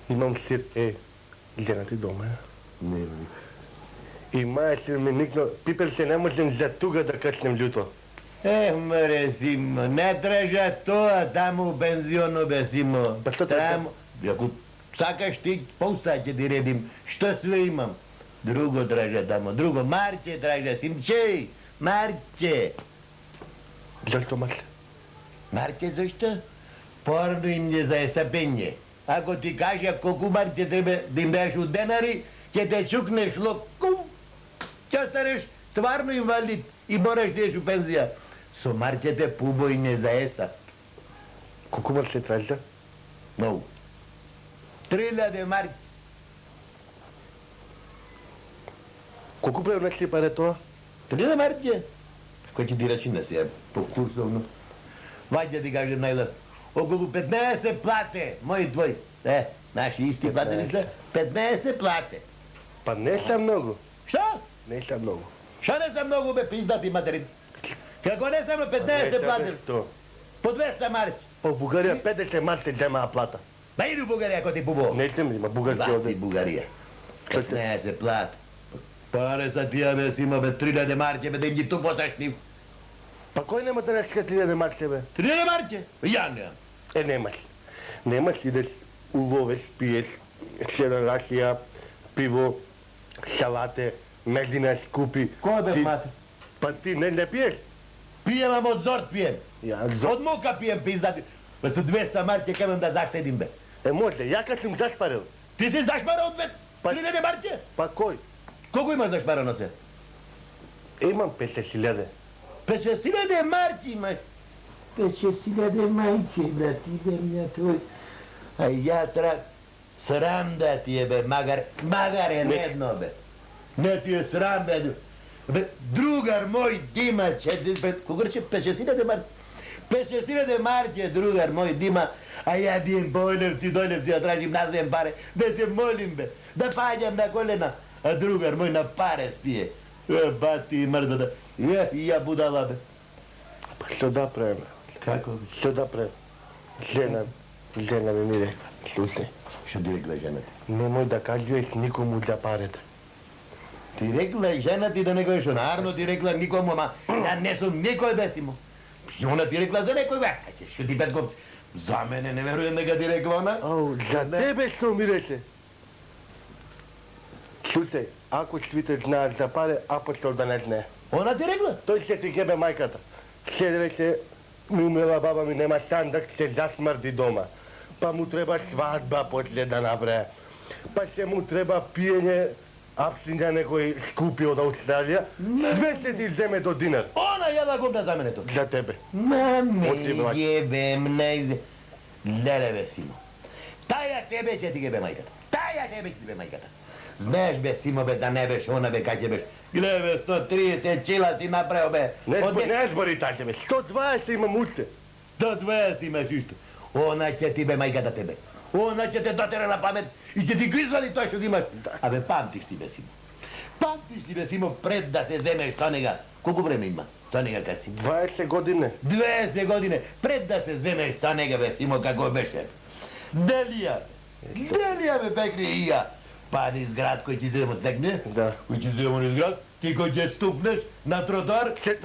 Imam sir, žena ti doma, ja? Ne, I maja se mi nikno, piper se ne možem za tuga da kačnem ljuto. mre, simo, ne traža to, a tamo u penzionu besimo. Pa što traža? Ako sakaš ti, pol sat će ti redim, što sve imam. Drugo traža tamo, drugo, Marče traža, simčej, Marče. Zašto maš? Marče, zašto? Porno im je za sapenje. Ako ti kaže koliko Marče treba da im daš u denari, će te čukneš lokum. Će ostaneš stvarno invalid i moraš da ješ u penzija. So Marče te pubojne za esa. Koliko maš se tražda? Mnogo. 3000 Marče. Koliko pravi našli pare to? 3000 Marče? Ko će ti računa se, po kursovno? Vađa ti kažem najlas. Okolo 15 plate, moji tvoji. Naši isti platili se, 15 plate. Pa ne sam mnogo. Šta? Ne sam mnogo. Šta ne sam mnogo be pizdati materin? Kako ne sam 15 plate? To. Po 200 Marče. Pa u Bugarija 50 marce džema plata. Pa idi u Bugariju ako ti pubo. Ne sam ima bugarski Plati ovdje. Bugarija. Što ste? 15 plate. Pare sa tija be sima be 3000 Marče be da im ti tu posašni. Pa koji nema da našli 3000 marce be? 3000 Marče? Ja nemam. Nemaš. Nemaš, ideš u love, spiješ, 7 rakija, pivo, salate, mezina skupi. Ko be Ti- plate? Pa ti ne piješ? Pijem vam od zort pijem. Ja, Od muka pijem pizdati. Pa su 200 Marče kada da zaštedim be. može, ja kad sam zašparil. Ti si zašparao od 3000 Marče? Pa koji? Koliko imaš zašparano se? Imam 50.000. 5000 Marči imaš. 5000 Marče, brat, idem ja tvoj. A ja sram da ti je be, magar je nedno be. Ne ti je sram be, drugar moj Dima će, koliko reče, 5000 Marče? 5000 Marče, drugar moj Dima, a ja dijem Bojlevci, Dojlevci, ja tražim nazem pare, da se molim be, da padjam na kolena, a drugar moj na pare spije. Bati mrda da, i ja budala be. Pa što da pravim? Kako? Što da pravim? Žena mi rekla, slušaj, Što ti rekla žena ti? nemoj da kažuješ nikomu za pare. Ti rekla žena ti da ne kažeš, naravno ti rekla nikomu, ma ja ne sam nikoj besimo. Ona ti rekla za nekoj veka ćeš, što ti Petkovci. Za mene ne verujem da ga ti rekla ona. Au, za tebe što mi reče? Slušaj, ako svite znaš za pare, apostol da ne zna. Ona ti rekla? To će ti jebe majkata. Sve reče, mi umrela baba mi nema sandak, se zasmrdi doma. Pa mu treba svadba poslije da nabraja. Pa se mu treba pijenje apsinja nekoj skupi od Australija. Sve se ti zeme do dinar. Ona jela gubna za mene to. Za tebe. Mame Osim jebem najze. Lele besimo. Taja tebe će ti jebe majkata. Taja tebe će ti jebe majkata. Znaš besimo be da ne beš, ona be kad će beš. Gle be 130 čila si napravio be. Ne zbori ta tebe, 120 imam ušte. 120 imaš isto. Ona će ti be majkata tebe. Ona će te dotere na pamet i će ti grizvali to što ti imaš. A be pamtiš ti besimo. Pamtiš ti besimo pred da se zemeš sa njega. Koliko vreme ima? Sa njega kad si? 20 godine. 20 godine, pred da se zemeš sa njega besimo kako beše. Delija me pekne i ja. Pa niz grad koji će zemo tekne, Da. koji će zemo niz grad, ti koji će stupneš na trotar, Se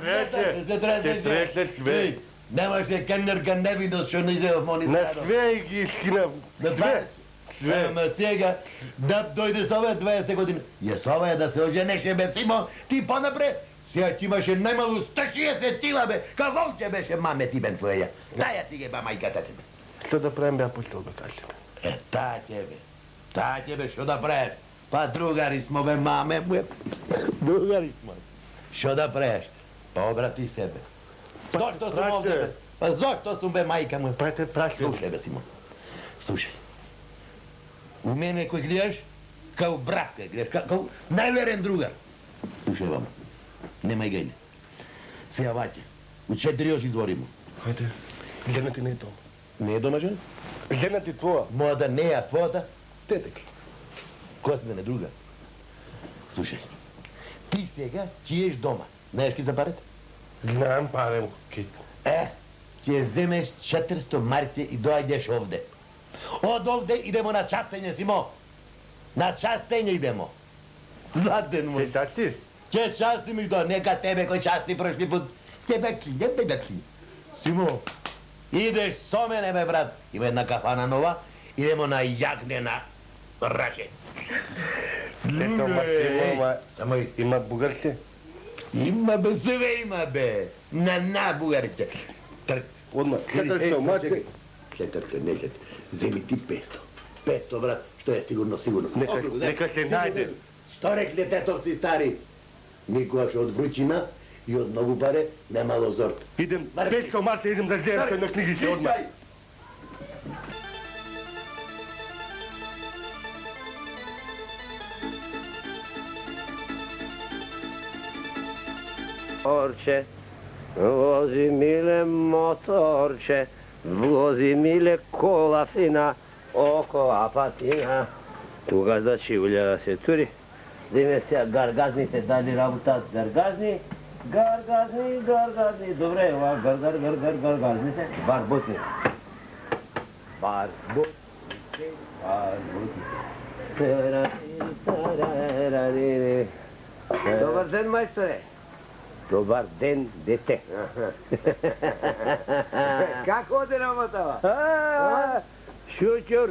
trese sve. Ej, nemaš se kennerka nevinost što nizeo moni Na sve ih iskinem. Sve. Sve. Na svega, da dojde s ove 20 godine. Jes ova je da se oženeš je besimo, ti ponapre, sjeć imaše najmalu 160 kila be, kao volče beše mame ti ben tvoja. Taja ti je ba majkata tebe. Što da pravim apostol da kažem? Ta tebe što da preš? Pa drugari smo be mame moje, drugari smo. Što da preš? Pa obrati sebe. Zašto sam ovdje? Be? Pa zašto sam be, majka moja? Pa te prašljam. Slušaj, be, Simon. Slušaj. U mene koji gledaš, kao brat koji gledaš, kao najveren drugar. Slušaj vama, nemaj gajne. Сега ваќе, у 4 još izvorimo. Hajde, žena ti ne je doma. Не е дома жена? Žena ti tvoja. Моја да не е твојата? Teteks. Која си мене друга? Слушај, ти сега ќе еш дома. Знаеш ки за парите? Znam parem, kit. Ќе земеш 400 марки и доаѓеш овде. Од овде идемо на частење, Симо. На частење идемо. Заден му. Te častiš? Ќе частим и до нека тебе кој части прошли пут. Тебе кли. Симо, идеш со мене, бе, брат. Има една кафана нова. Идемо на јагнена раше. Ето, Максимова, Само и... ima bugarske? Има, бе, све има, бе. На бугарите. Трк. Odmah, 400 marke. 40, Земи ти 500. 500, брат, што е сигурно. Neka se najde. Што рекли тетовци стари? Никогаш од вручина и од многу паре немало зорт. Idem, 500 marke idem da želim se na knjigice odmah. Motorče, vozi mile motorče, vozi mile kola fina, oko Apatina. Тука значи улја да се тури. Деме сега гаргазните дали работат гаргазни. Гаргазни. Добре, ова гаргазните. Барботни. Добар ден, мајсторе. Добар ден, дете. Како оде работава? Шучур.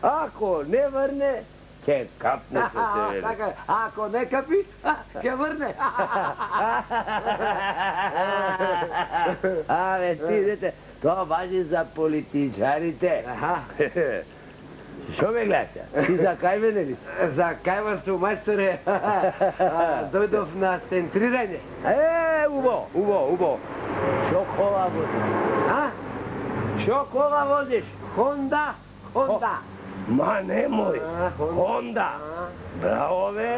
Ако не върне, ќе капне со тебе. Така, ако не капи, ќе върне. Абе, ти дете, тоа важи за политичарите. Шо ме гледа? Ти за кај мене ли? За кај вас су, мајсторе. Дојдов на центрирање. Убаво. Шо кола возиш? Шо кола возиш? Хонда. Ма немој, Honda. Браво, бе,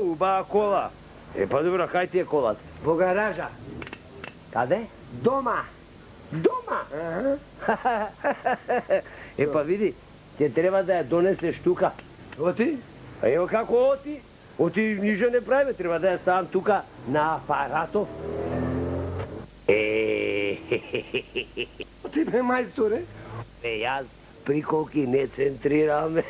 убава кола. Па добро, кај ти е колата? Во гаража. Каде? Дома. Па види, ќе треба да ја донесеш тука. Оти? Ево како оти? Оти ништо не правиме, треба да ја ставам тука на апаратов. Оти бе, мајсторе? Бе, јас приколки не центрираме.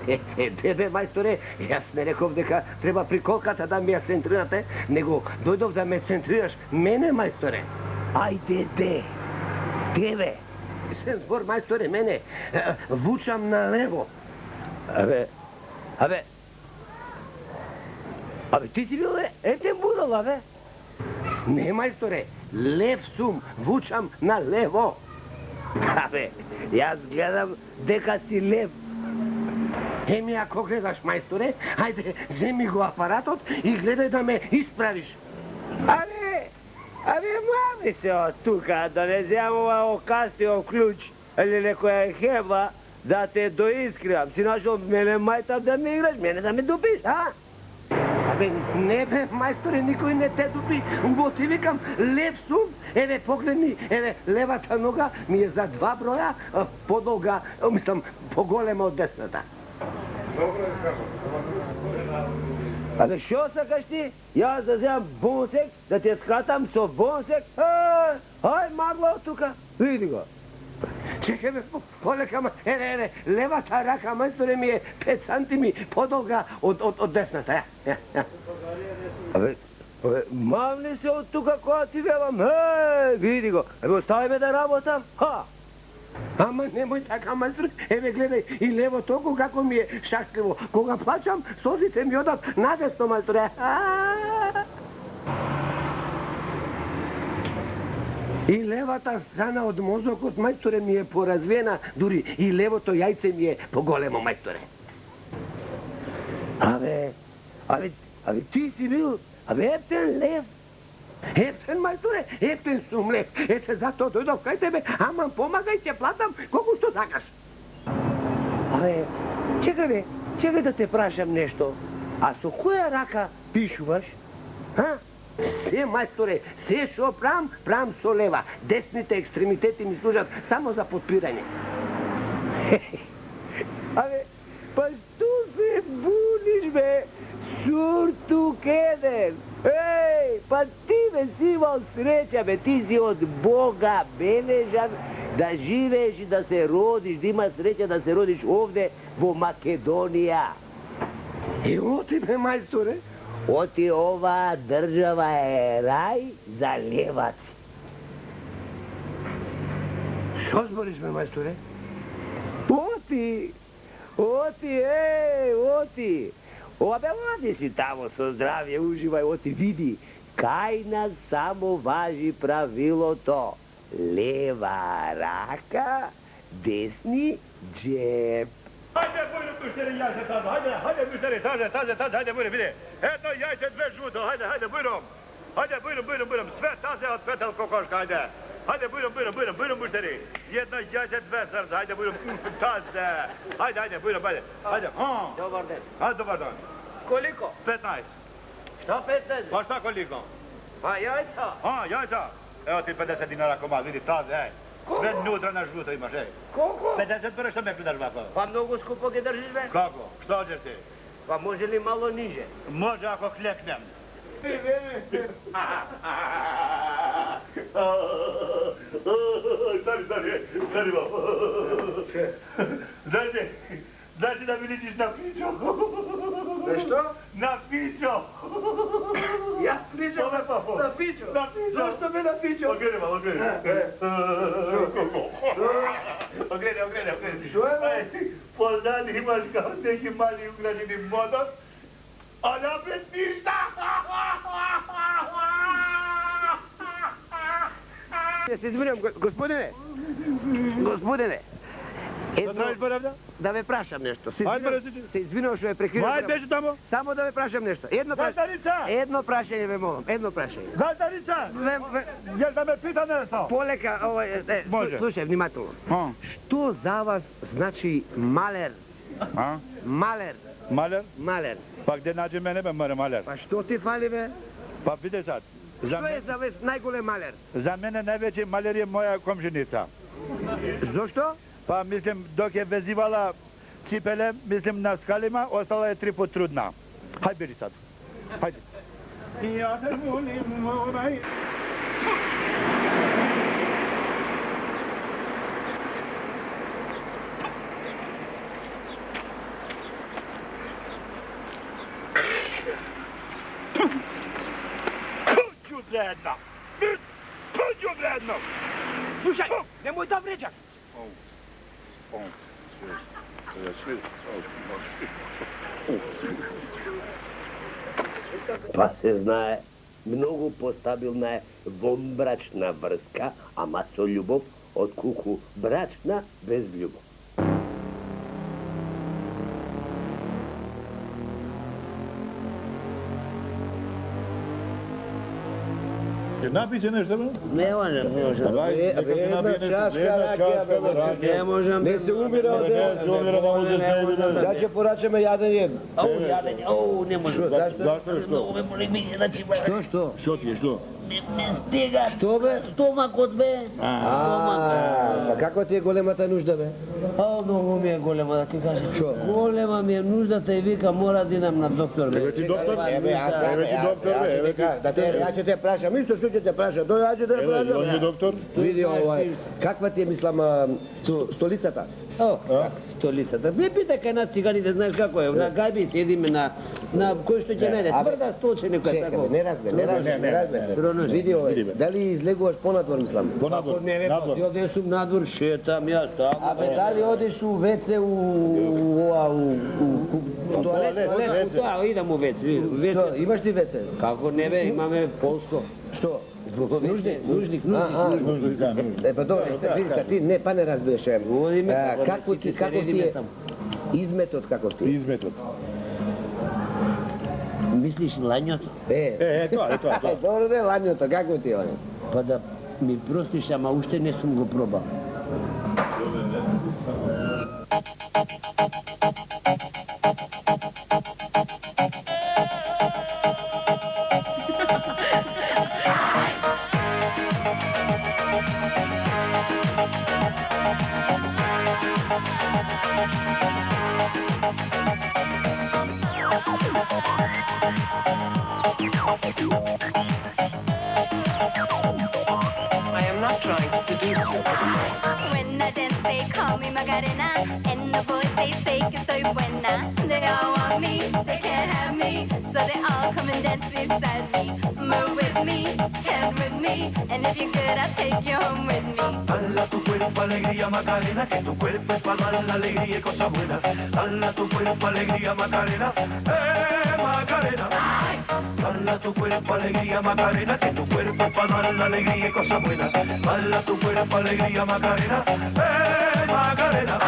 Бе, мајсторе, јас не реков дека треба приколката да ми ја центрирате, него дојдов да ме центрираш мене, мајсторе. Ајде, тебе. Сен збор, мајсторе, мене. Вучам на лево. Абе, ти си бил етен будала, бе? Не, мајсторе, лев сум, вучам на лево. Абе, јас гледам дека си лев. Еми, ако гледаш, мајсторе, ајде, земи го апаратот и гледај да ме исправиш. Абе, мами се од тука, да не земам ова окастио клjuč или некоја хеба, да те доискривам. Си нашол мене мајта да ме играш, мене да ме дупиш, а? Абе, не бе, мајсторе, никој не те дупи, убо ти викам, лев сум, еве погледни, еве левата нога ми е за 2 броја, подолга, мислам, поголема од десната. Абе, шо сакаш ти? Јас да земам бонсек, да те скатам со бонсек? Ај, магло од тука, види го. Чекай бе, полека, еве, левата рака, мајсторе, ми е 5 сантими подолга од десната, Абе, мавни се од тука која ти велам, види го, остави ме да работам, Ама немој така, мајстор, еве гледај, и левото како ми е шаштливо, кога плачам, созите ми одат надесно, мајсторе. И левата страна од мозокот, мајсторе, ми е поразвена, дури и левото јајце ми е поголемо, мајсторе. Абе, ти си бил, ептен лев, Eten, majstore, eten sum lep. Ete zato dojdov kaj tebe, aman pomagaj će platam komu što zakaš. Čekaj da te prašam nešto. A so koja raka pišuvaš? Ha? Sve, majstore, sve šo pram so leva. Desните ekstremiteti mi služat samo za potpiranje. Ale, pa što se buniš, be? Surtu keder. Ej, pa ti me si imao sreća, be, ti si od Boga beležan da živeš i da se rodiš, da imaš sreća da se rodiš ovdje u Makedonija. I oti me, majstore? Oti ova država je raj za ljevaci. Što zboriš me, majstore? Oti! Odi si tamo so zdravje, uživaj, oti vidi. Kaj nas samo važi pravilo to? Leva raka, desni džep. Hajde, bujno, musteri, jajce tamo, hajde, musteri, hajde, bujno, vidi. Eto, jajce dve žuto, hajde, bujno. Hajde, bujno, sve taze od petel kokoška, hajde. Hajde, bujno, musteri. Jedno jajce, dve srca, hajde, bujno, taze. Hajde, bujno, hajde. Dobar den. Hajde, dobar dan. Koliko? 15. Šta 15? Pa šta koliko? Pa jajca. Jajca. Evo ti 50 dinara komad, vidi, taze, ej. Sve nutra na žuto imaš, ej. Koliko? 50 prve što me gledaš ovako? Pa mnogo skupo ga držiš, be? Kako? Što ćeš ti? Pa može li malo niže? Može ako kleknem. Stari vam. Znači da mi ličiš na pićo. Na što? Na pićo. Ja pričam na piću. Na pićo. Zašto me na piću? Okreni. Što je? Pozad imaš kao neki mali ugrađeni motor, a napred ništa. Ja se izvinjam, gospodine. Što tražiš poravda? Da me prašam nešto. Ajde, reci. Se izvinjam što je prekinuo. Ajde, beži tamo. Samo da me prašam nešto. Gazdanica! Jedno prašanje me molim, jedno prašanje. Gazdanica! Jel da me pita nešto? Poleka, Može. slušaj, vnimatilno. Što za vas znači maler? Maler. Maler? Maler. Pa gdje nađe mene be maler? Pa što ti fali, be? Pa vidi sad. Što je za vas najgore maler? Za mene najveći maler je moja komšinica. Zašto? Pa mislim, dok je vezivala cipele, mislim, na skalima, ostala je 3 put trudna. Hajde, beri sad. Hajde. Ja te volim, onaj... Kuću vredno! Kuću vredno! Slušaj, nemoj da vređaš. Pa se zna, mnogo postabilna je vonbračna vrska, a maso ljubov od kuku bračna bez ljubov. Napij se nešto, ne? Ne možem. Jedna čaška rakija, Ne možem. Ne se umira od Sad će poraćame jadan jedno. Ne možem. Što? Što ti je, što? Što be? Stomak od me. Pa kako ti je golema ta nužda, be? A, mnogo mi je golema, da ti kažem. Golema mi je nužda, te vika, mora da idem na doktor. Evo ti doktor? Ja će te prašam, isto što će te prašam, dojađe te prašam. On je doktor? Vidi kakva ti je, mislim, stolicata? Stolicata. Ne pitaj kaj nas ciganite, znaš kako je, na gajbi sjedime na koji što će najde, tvrda stoče neka tako. Čekaj, ne razbe. Vidi da li izleguvaš ponadvor, mislim? Ponadvor, nadvor. Ja gdje sam nadvor, šetam ja tamo. A da li odeš u WC u toalet? Idem u WC. Što, imaš ti WC? Kako ne be, imame polsko. Što? Nužnik. Pa dobro, vidi, kad ti ne pa ne razbiješ. Kako ti je izmetot, kako ti je? Izmetot. Misliš lanjoto? To. Dobro ne, lanjoto, kako ti je ono? Pa da mi prostiš, ама уште не сум го пробал. I am not trying to seduce you. When I dance, they call me Macarena, and the boys they say que soy buena. They all want me, they can't have me, so they all come and dance beside me. Move with me, chant with me, and if you're good, I'll take you home with me. Dala tu cuerpo alegría Macarena, que tu cuerpo es para dar la alegría y cosas buenas. Dala tu cuerpo alegría Macarena, Macarena. Dala tu cuerpo alegría Macarena, que tu cuerpo es para dar la alegría y cosas buenas. Dala tu cuerpo alegría Macarena, Macarena.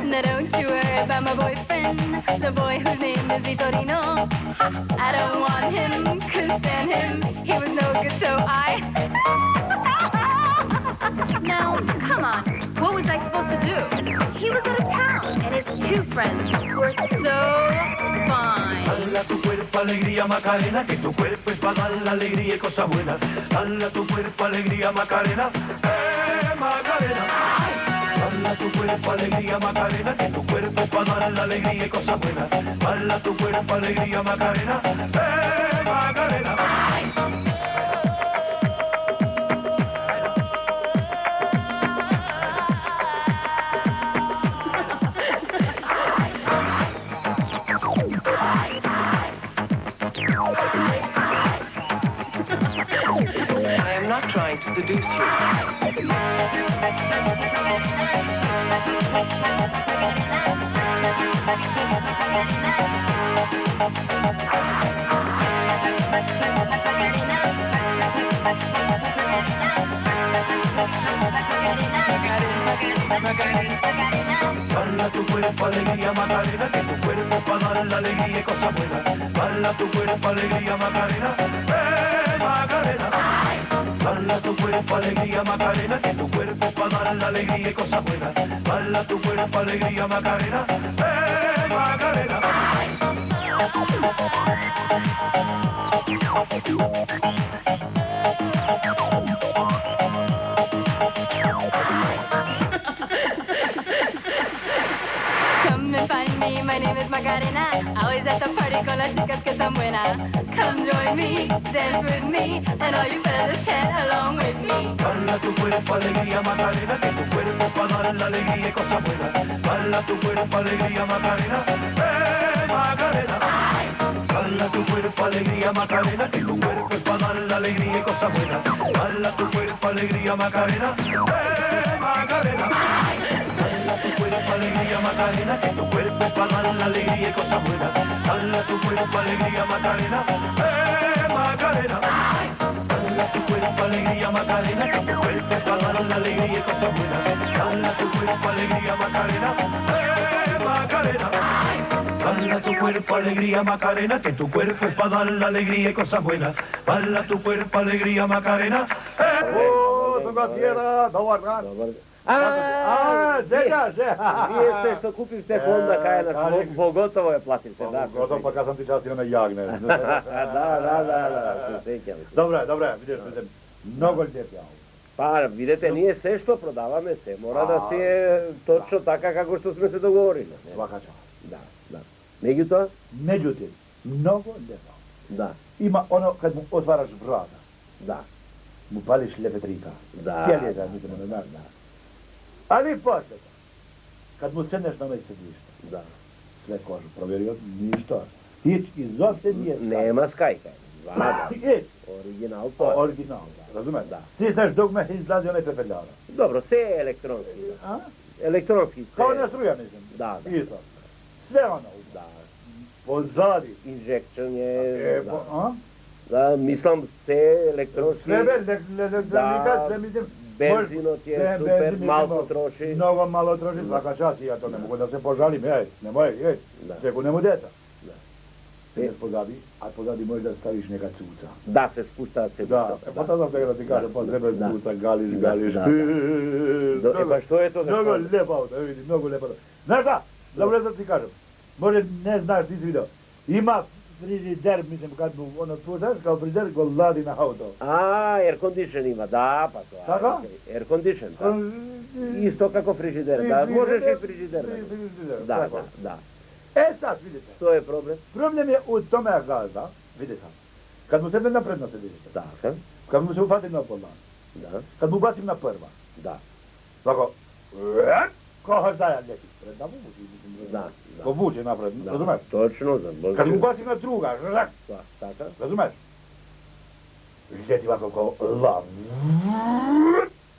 Now don't you worry about my boyfriend, the boy whose name is Vitorino. I don't want him, couldn't stand him, he was no good, so I... Now, come on, what was I supposed to do? He was out of town, and his two friends were so fine. Dala tu cuerpo alegría Macarena, que tu cuerpo es para dar la alegría y cosas buenas. Dala tu cuerpo alegría Macarena, Macarena. Dala tu cuerpo alegría Macarena, que tu cuerpo es para dar la alegría y cosas buenas. Dala tu cuerpo alegría Macarena, Macarena. I am not trying to seduce you. Dala tu cuerpo alegría Macarena, que tu cuerpo es para dar la alegría y cosas buenas. Dala tu cuerpo alegría Macarena, Macarena. Dala tu cuerpo alegría Macarena, que tu cuerpo es para dar la alegría y cosas buenas. Dala tu cuerpo alegría Macarena, Macarena. Come and find me, my name is Macarena. Always at the party con las chicas que están buenas. Come join me, dance with me, and all you fellas chant along with me. Dala tu cuerpo alegría Macarena, que tu cuerpo es para dar la alegría y cosas buenas. Dala tu cuerpo alegría Macarena, Macarena. Dala tu cuerpo alegría Macarena, que tu cuerpo es para dar la alegría y cosas buenas. Dala tu cuerpo alegría Macarena, Macarena. Dala tu cuerpo alegría Macarena, que tu cuerpo es para dar la alegría y cosas buenas. Dala tu cuerpo alegría Macarena, Macarena. Dala tu cuerpo alegría Macarena, que tu cuerpo es para dar la alegría y cosas buenas. Dala tu cuerpo alegría Macarena, Macarena. Dala tu cuerpo alegría Macarena, que tu cuerpo es para dar la alegría y cosas buenas. Dala tu cuerpo alegría Macarena, Вие сте што купивте фонда кај нас, во готово ја плативте, да. Готов, па kad sam ti častio na jagne. Да, се сеќам. Добре, видиш, много лепи ауто. Па, видете, ние се што продаваме, се мора да си е точно така како што сме се договорили. Svaka čast. Да. Меѓутоа? Međutim, mnogo lijepo. Да, Ima ono kad mu otvaraš vrata, да, mu pališ lepetrika. Da. Cijeli je da mislimo na nas. Ali poslije, kad mu sedneš na mjesto sedišta, да. sve kožu provjerio, ništa. Hić izopšte nije skaj. Нема скајка. Вада. Hić. Оригинал тоа. Original, razumiješ? Da. Stisneš dugme i izlazi onaj pepeljara. Добро, се е електронски. A? Електронски. Kao ona struja, mislim. Да, да. Isto. Sve ono. Да. Pozadi. Инжекцион е... Po, a? Да, мислам, се електронски. Sve elektronika, sve mislim. Benzinot je Sve супер, benzin, малко mislim, троши. Mnogo malo troši, svaka čast, ja to ne mogu da se požalim, nemoj, Da. Čeku nemu djeca. Da. Ideš pozadi, a pozadi možeš da staviš neka cuca. Da se spušta se. Da, pa to sam da ti kažem, pa treba cuca, gališ. Pa što je to? Mnogo lijepo auto, vidi, mnogo lijepo auto. Znaš šta? Dobro da ti kažem. Može ne znaš, nisi vidio. Ima frižider, mislim, kad mu ono puštaš, kao frižider ko ladi na auto. A, air condition ima, da, pa to. Kako? Air condition, da. Isto kako frižider, da, možeš i frižider. Da. E sad, vidite. To je problem. Problem je u tome gazda, vidite. Kad mu sedne napredno se vidite. Da. Kad mu se ufati na pola. Da. Kad mu bacim na prva. Da. Tako, ko hazdaja leti. Pred da vuči, mislim. Da. Ko vuče napred, razumeš? Točno, da. Kad mu bacim na druga, Tako. razumeš? Leti ovako ko lav.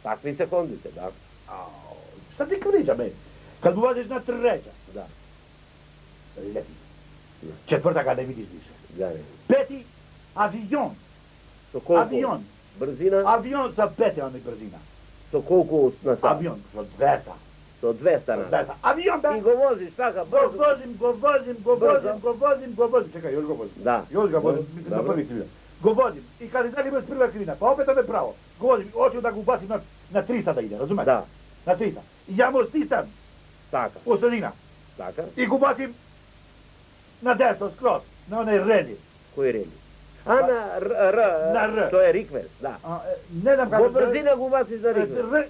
Takvi sekundite, da. Šta ti priča, me? Kad mu baciš na treća. Da. Leti. Četvrta ga ne vidiš više. Da. Peti, avion. To koliko? Avion. Brzina? Avion sa pete on je brzina. To koliko na sat? Avion, sa 200. To 200 na sat. Avion, I go voziš, tako, brzo. Go vozim. Čekaj, još go vozim. Da. Još ga vozim, mislim da prvi krivina. Go vozim. I kad izađe bez prva krivina, pa opet ome pravo. Go vozim, hoću da ga ubacim na 300 da ide, razumeš? Da. Na 300. I ja mu stisam Tako. u sredina. Tako. I ga ubacim na desno, skroz, na onaj redi. Koji redi? A na R. To je request, da. Ne znam kako... Bo brzina ga ubaciš za request.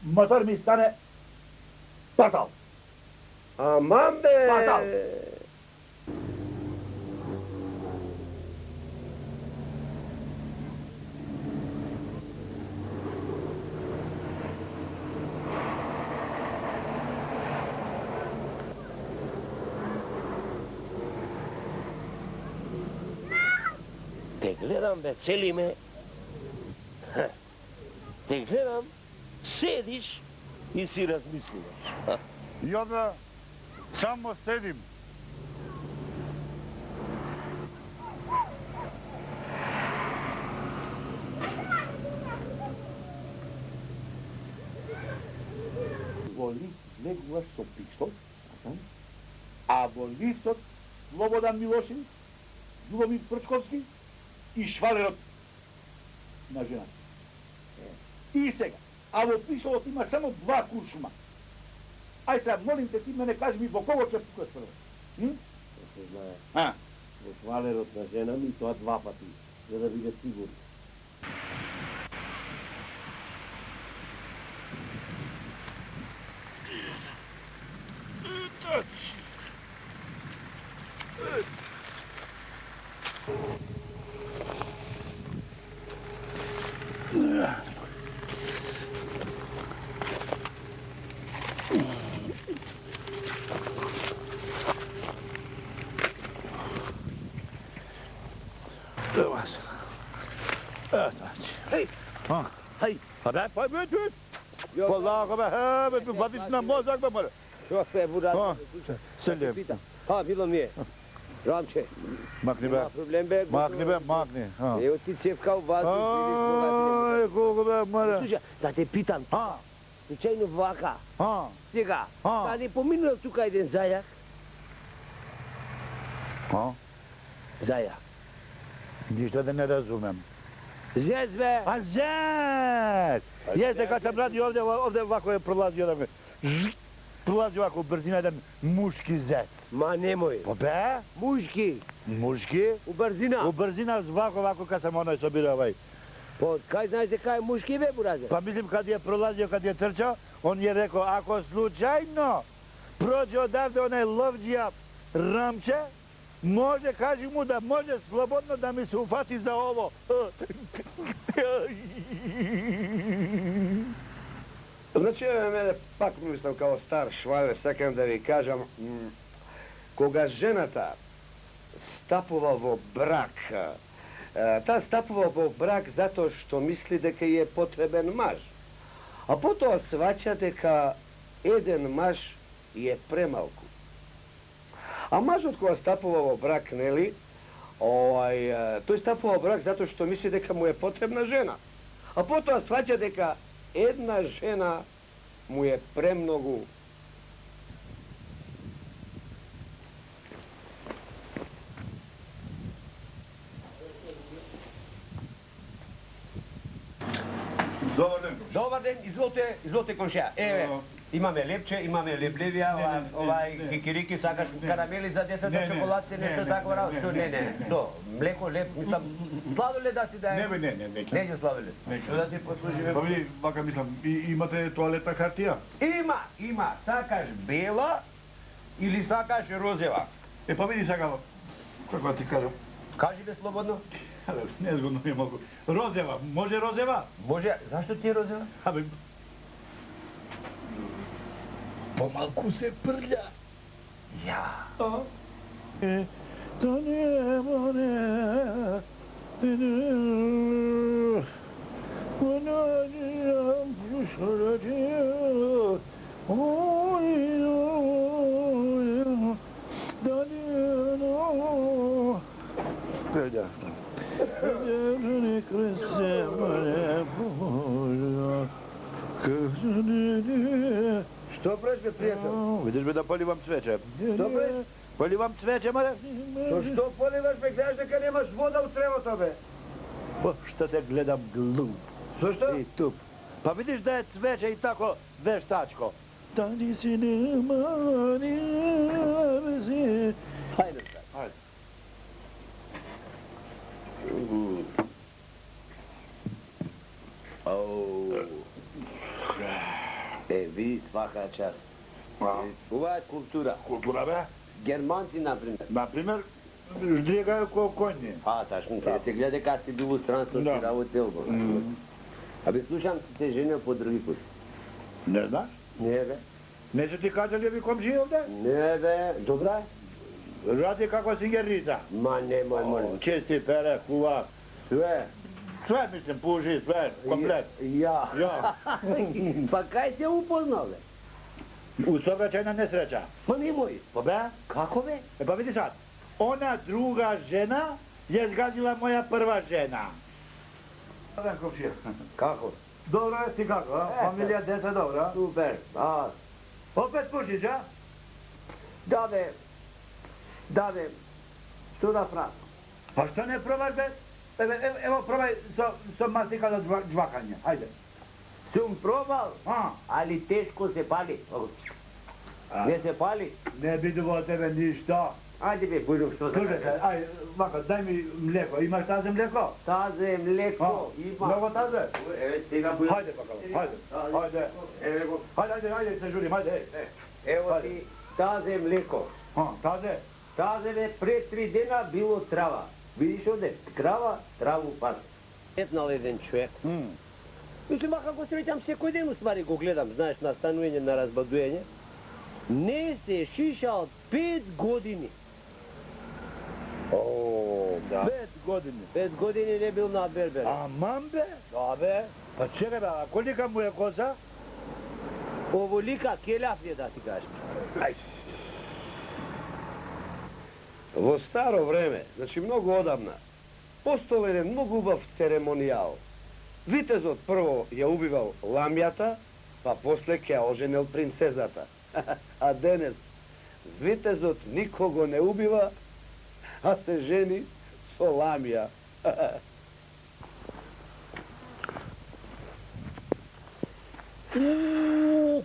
Motor mi stane patal. A mambe! Patal. Te gledam, veseli me. Te gledam, sediš i si razmislivaš. I onda samo sedim. Voli legуваš со пистол, а во листот Слободан Милошевиќ, Љубомир Прчковски и швалерот на жената. И сега, а во пишалот има само 2 куршума. Ај сега, молим те, ти мене кажи ми во кого ќе пукаш прво? To se zna. Во швалерот на жена ми тоа 2 пати, за да биде сигурно. Hej! Hej! Pa bit! Polako be, vadit na mozak be mora. Što sve buda? Selim. Ha, bilo mi je. Ramče. Makni be. Problem be. Makni. Evo ti cevka u vazduh. Aj, koliko be mora. Slušaj, da te pitam. Slučajno vaka. Сега. Da ne pominul tu ca de zajak? Zajak. Ništa da ne razumem. Zezve. A zet! Jeste kad sam radio ovdje ovako je prolazio da me... Prolazi ovako brzina jedan muški zec. Ma nemoj. Pa be? Muški. Muški? U brzina. U brzina ovako kad sam onaj sobira ovaj. Pa kaj znaš da kaj muški be burazer? Pa mislim kad je prolazio, kad je trčao, on je rekao ako slučajno prođe odavde onaj lovđija Ramče, može, kaži mu da može slobodno da mi se ufati za ovo. Znači, mene pak mislim kao star švaler, sekam da vi kažem, koga ženata stapova vo brak, ta stapova vo brak zato što misli deka je potreben maž, a potom svaća deka jedan maž je premalku. A maž od koga stapova vo brak, neli, to je stapova brak zato što misli deka mu je potrebna žena, a potom svaća deka jedna žena mu je premnogu. Izvolite komšija, imame lepče, imame leplevija, kikiriki, sakaš karameli za djecata, čokoladce, nešto tako, što ne, što, mleko, lep, mislim, sladoled da ti dajem? Ne. Neće sladoled. Što da ti poslužime? Pa vidi, vaka mislim, imate toaletna hartija? Ima, sakaš bela ili sakaš rozeva. Pa vidi sada, kako ti kažem? Kaži me slobodno. Ale, nezgodno ne mogu. Rozeva, može rozeva? Može, zašto ti je rozeva? Ale, pomalku se prlja. Ja. To nije more, Što preš me, prijatelj? Vidiš me da polivam cveće. Što preš? Polivam cveće, mare? Što polivaš me, gledaš da kad nemaš voda u crevo tobe? Pa što te gledam glup. Što? I tup. Pa vidiš da je cveće i tako veštačko. Tadi si nema ni veze. Hajde sad. Hajde. Vi svaka čast. Ova je kultura. Kultura, be? Germanci, naprimjer. Например, ždrijegaju ko konje. Tačno, te glede kad si bil u stranstvu, si работил. Абе, слушам, си се женил по други пut. Не знаš? Не, бе. Не su ti kazali ovi komšiji ovdje? Не, бе. Добра е? Radi kako singerica. Ma nemoj, molim. Čisti, pere, kuva. Sve. Sve mislim, puži, sve, komplet. Ja. Ja. Pa kaj te upoznao, be? U saobraćajna nesreća. Pa nemoj. Pa be? Kako, be? E pa vidi sad, ona druga žena je zgazila moja prva žena. Sada komšija. Kako? Dobro je ti kako, a? Familija, djeca, dobro, a? Super. A, Opet pušiš, a? da, be. Da, be. Što da pravim? Pa što ne probaš, be? Evo probaj sa mastika za žvakanje, hajde. Sam probal, A? ali teško se pali. Ne se pali? Ne bi dugo od tebe ništa. Ajde, be, budu što da Slušaj, aj, Vaka, daj mi mlijeko, imaš taze mlijeko? Taze, mleko, ima. Mnogo taze? Evo, stiga budu. Hajde, Vaka, hajde. Hajde, se žurim, hajde, Evo ti taze mleko. Taze? Taze, be, pre 3 dena bilo trava. Vidiš ovdje, krava, travu pasi. Etnal jedan čovjek. Mislim, a kako srećam sekoj den u stvari go gledam, znaš, na stanujenje, na razbadujenje. Ne se šišal 5 godini. Da. 5 godine. 5 godini ne bil na berberu. Aman be? Da, be. Pa čekaj be, a kolika mu je kosa? Ovolika keljaf je da ti kažem. Aj. Во старо време, значи многу одамна, постоел еден многу убав церемонијал. Витезот прво ја убивал ламјата, па после ќе ја оженел принцезата. А денес витезот никого не убива, а се жени со ламја.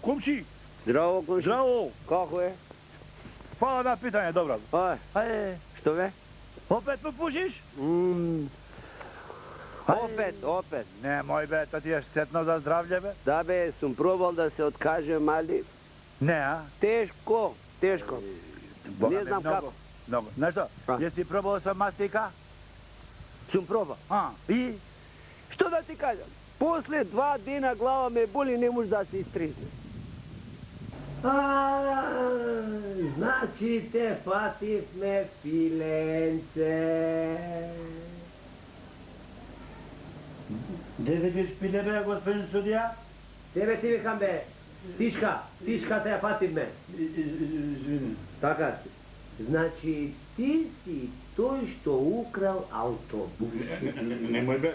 Komši, Здраво, комши. zdravo. Како е? Hvala na pitanje, dobro. Ај, што бе? Opet mu pušiš? Опет. Nemoj be, to ti je štetno za zdravlje be. Да бе, сум пробал да се откажем, али Ne, a? тешко. Boga Не mi, знам mnogo, како. Mnogo. Znaš što, A? jesi probao sa mastika? Сум пробал. I? Што да ти кажам? После 2 дена глава ме боли, не може да се изтрезне. Значи те фативме пиленце. Gdje vidiš pile be, gospodin sudija? Тебе ти викам бе, тишка те фативме. Izvini. Така си. Значи ти си тој што украл автобус. Nemoj be.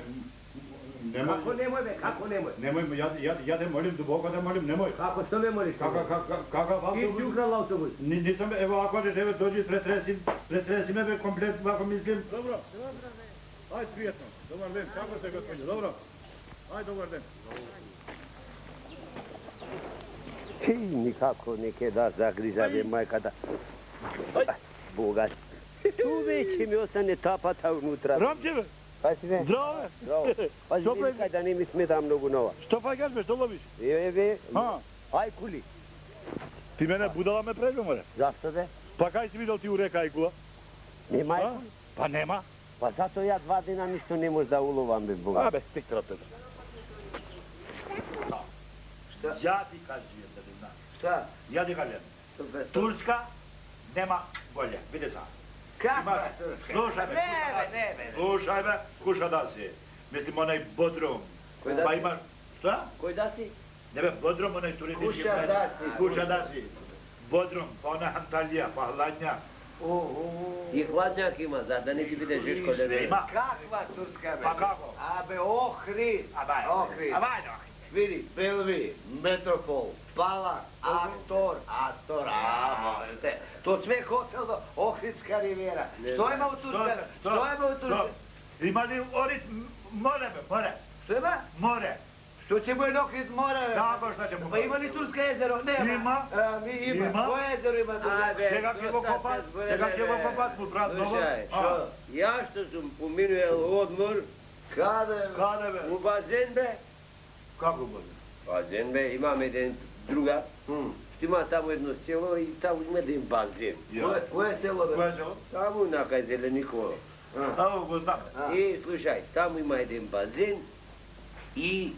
Како немој бе, како немој? Nemoj, ja te molim, duboko te molim, nemoj. Како што ме молиш? Kakav Ти си autobus? украл автобус. Nisam, evo ako ćeš, evo dođi, pretresi me be komplet, ako mislim. Dobro. Ajde, prijetno. Dobar den, kako ste gospodin, dobro? Ajde, dobar den. Nikako neke da zagrizave majkata. Boga. Čuveće mi ostane tapata unutra. Romčeve, Kaj si ve? zdravo. Zdravo. Pa Što vidi kaj da ne mi smeta mnogo nova. Što pa kažeš, što loviš? Ve, Ha, aj kuli. ti mene budala me pređe, more. Zašto ve? Pa kaj si vidjel ti u reka Ajkula? Nema aj A? kuli. Pa nema. Pa zato ja 2 dina ništa ne možda ulovam bez Boga. Abe, stikra tebe. Ja ti kažem da ne znaš. Šta? Ja ti kažem. Turska nema bolje, vidi sad. Kakva Turska? Slušaj me, slušaj me, kuša da si. Mislim onaj Bodrum. Koji da Pa si? imaš, šta? Koji da si? Ne be, Bodrum, onaj turistički. Kuša da si. Kuša da si. Bodrum, pa ona Antalija, pa Hladnja. I hladnjak ima, da ne ti bude Žiško da Sve ima. Kakva Turska, be? Pa kako? Abe, Ohrid. Ohrid. Vidi, Belvi, Metropol, Palak, Aktor, to sve hotel Ohridska rivijera. Što ima u Turska? Što ima u Turska? Ima li Ohrid more? Što ima? More. Što će mu je Ohrid more? Tako šta ćemo. Pa ima li Turska jezero? Nema. Ima. Ima. Ima. Koje jezero ima Turska? Čega ćemo kopat mu, brat, novo? Slušaj, ja što sam pominujel odmor, Kada be? u bazen be, Kako bude? bazen be, imam jedan druga, što ima tamo jedno selo i tamo ima jedan bazen. Koje selo? Koje je ovo? Tamo nakaj Zelenikovo. Evo go znam. I slušaj, tamo ima jedan bazen i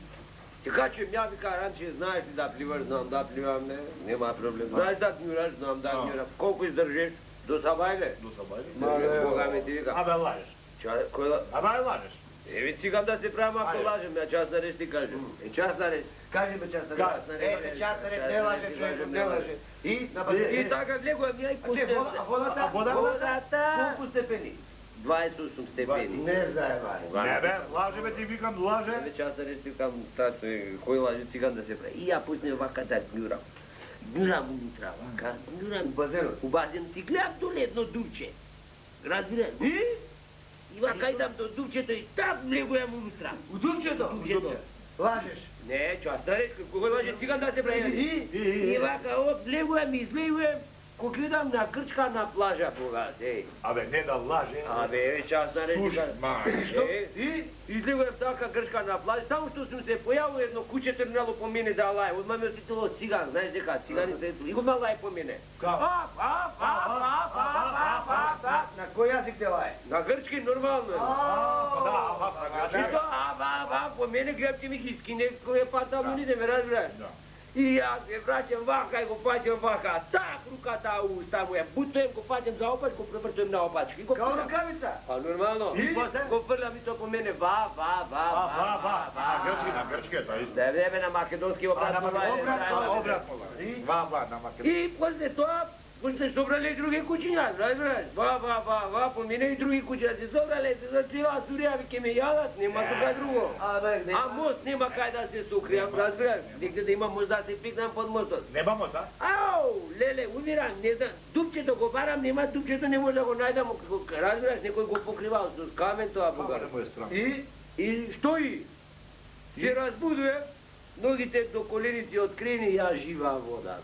kad ću ja mi karanče, znaš li da plivaš, znam da plivam, ne, nema problem. Znaš da gnjuraš, znam da gnjuram. Koliko izdržiš? Do sabajle? Do sabajle? Boga mi ti vikam. Abe lažeš. Abe lažeš. Evi cigam da se pravim ako lažem, ja časna reč ti kažem. Časna reč. Kaži me časna reč. Časna reč, ne laže čovjeku, ne laže. I tako legujem ja i pustem. A vodata? Koliko stepeni? 28 stepeni. Ne zajebaj. Ne be, laže me ti vikam, laže. Evi časna reč ti vikam, tato, koji laže cigam da se pravi. I ja pustim ovaka da gnjuram. Gnjuram unutra ovaka, gnjuram. U bazenu ti gledam dole jedno dubče. Razbiraš? I ovaka idam do dubčeto i tak legujem unutra. U dubčeto? Lažeš? Ne, časna reč, koji laže cigam da se pravi. I ovaka legujem, izlegujem. Ko gledam na Grčka na plaža pogaz, ej. Abe, ne da laže. Abe, časna reč. Slušaj, I izlegujem taka Grčka na plaži, samo što sam se pojavio jedno kuće trnalo po mene da laje, odmah me osjetilo cigan, znaš deka, cigani se tu, i odmah laje po mene. Na koji jezik te laje? Na grčki normalno. I to, po mene grebće mi hiskine koje pa tamo nide me razbraš. I ja se vraćam vaka i go pađam vaka, tak ruka ta usta mu je, butujem go pađam za opačku, prevrtujem na opačku. Kao rukavica? Pa normalno. I go prla mi to po mene, va. Na grčke, to isto. Da je vreme na makedonski obratno laje. Obratno laje. Va, na makedonski. I posle toga, pošto sobrali druge kućinja, razbraš, va, po mene i drugi kućinja se sobrali, se začela surjavi ke me jadat, nema toga drugo. A most nema kaj da se sukrijam, razbraš, negdje da imam most da se piknem pod mostom. Nema mosta? Au, lele, umiram, ne znam, dupčeto go baram, nema dupčeto, ne možda go najdamo, razbraš, nekoj go pokrivao s kamen, to abogar. I stoji, se razbuduje, nogite do kolenici otkreni, ja živa voda.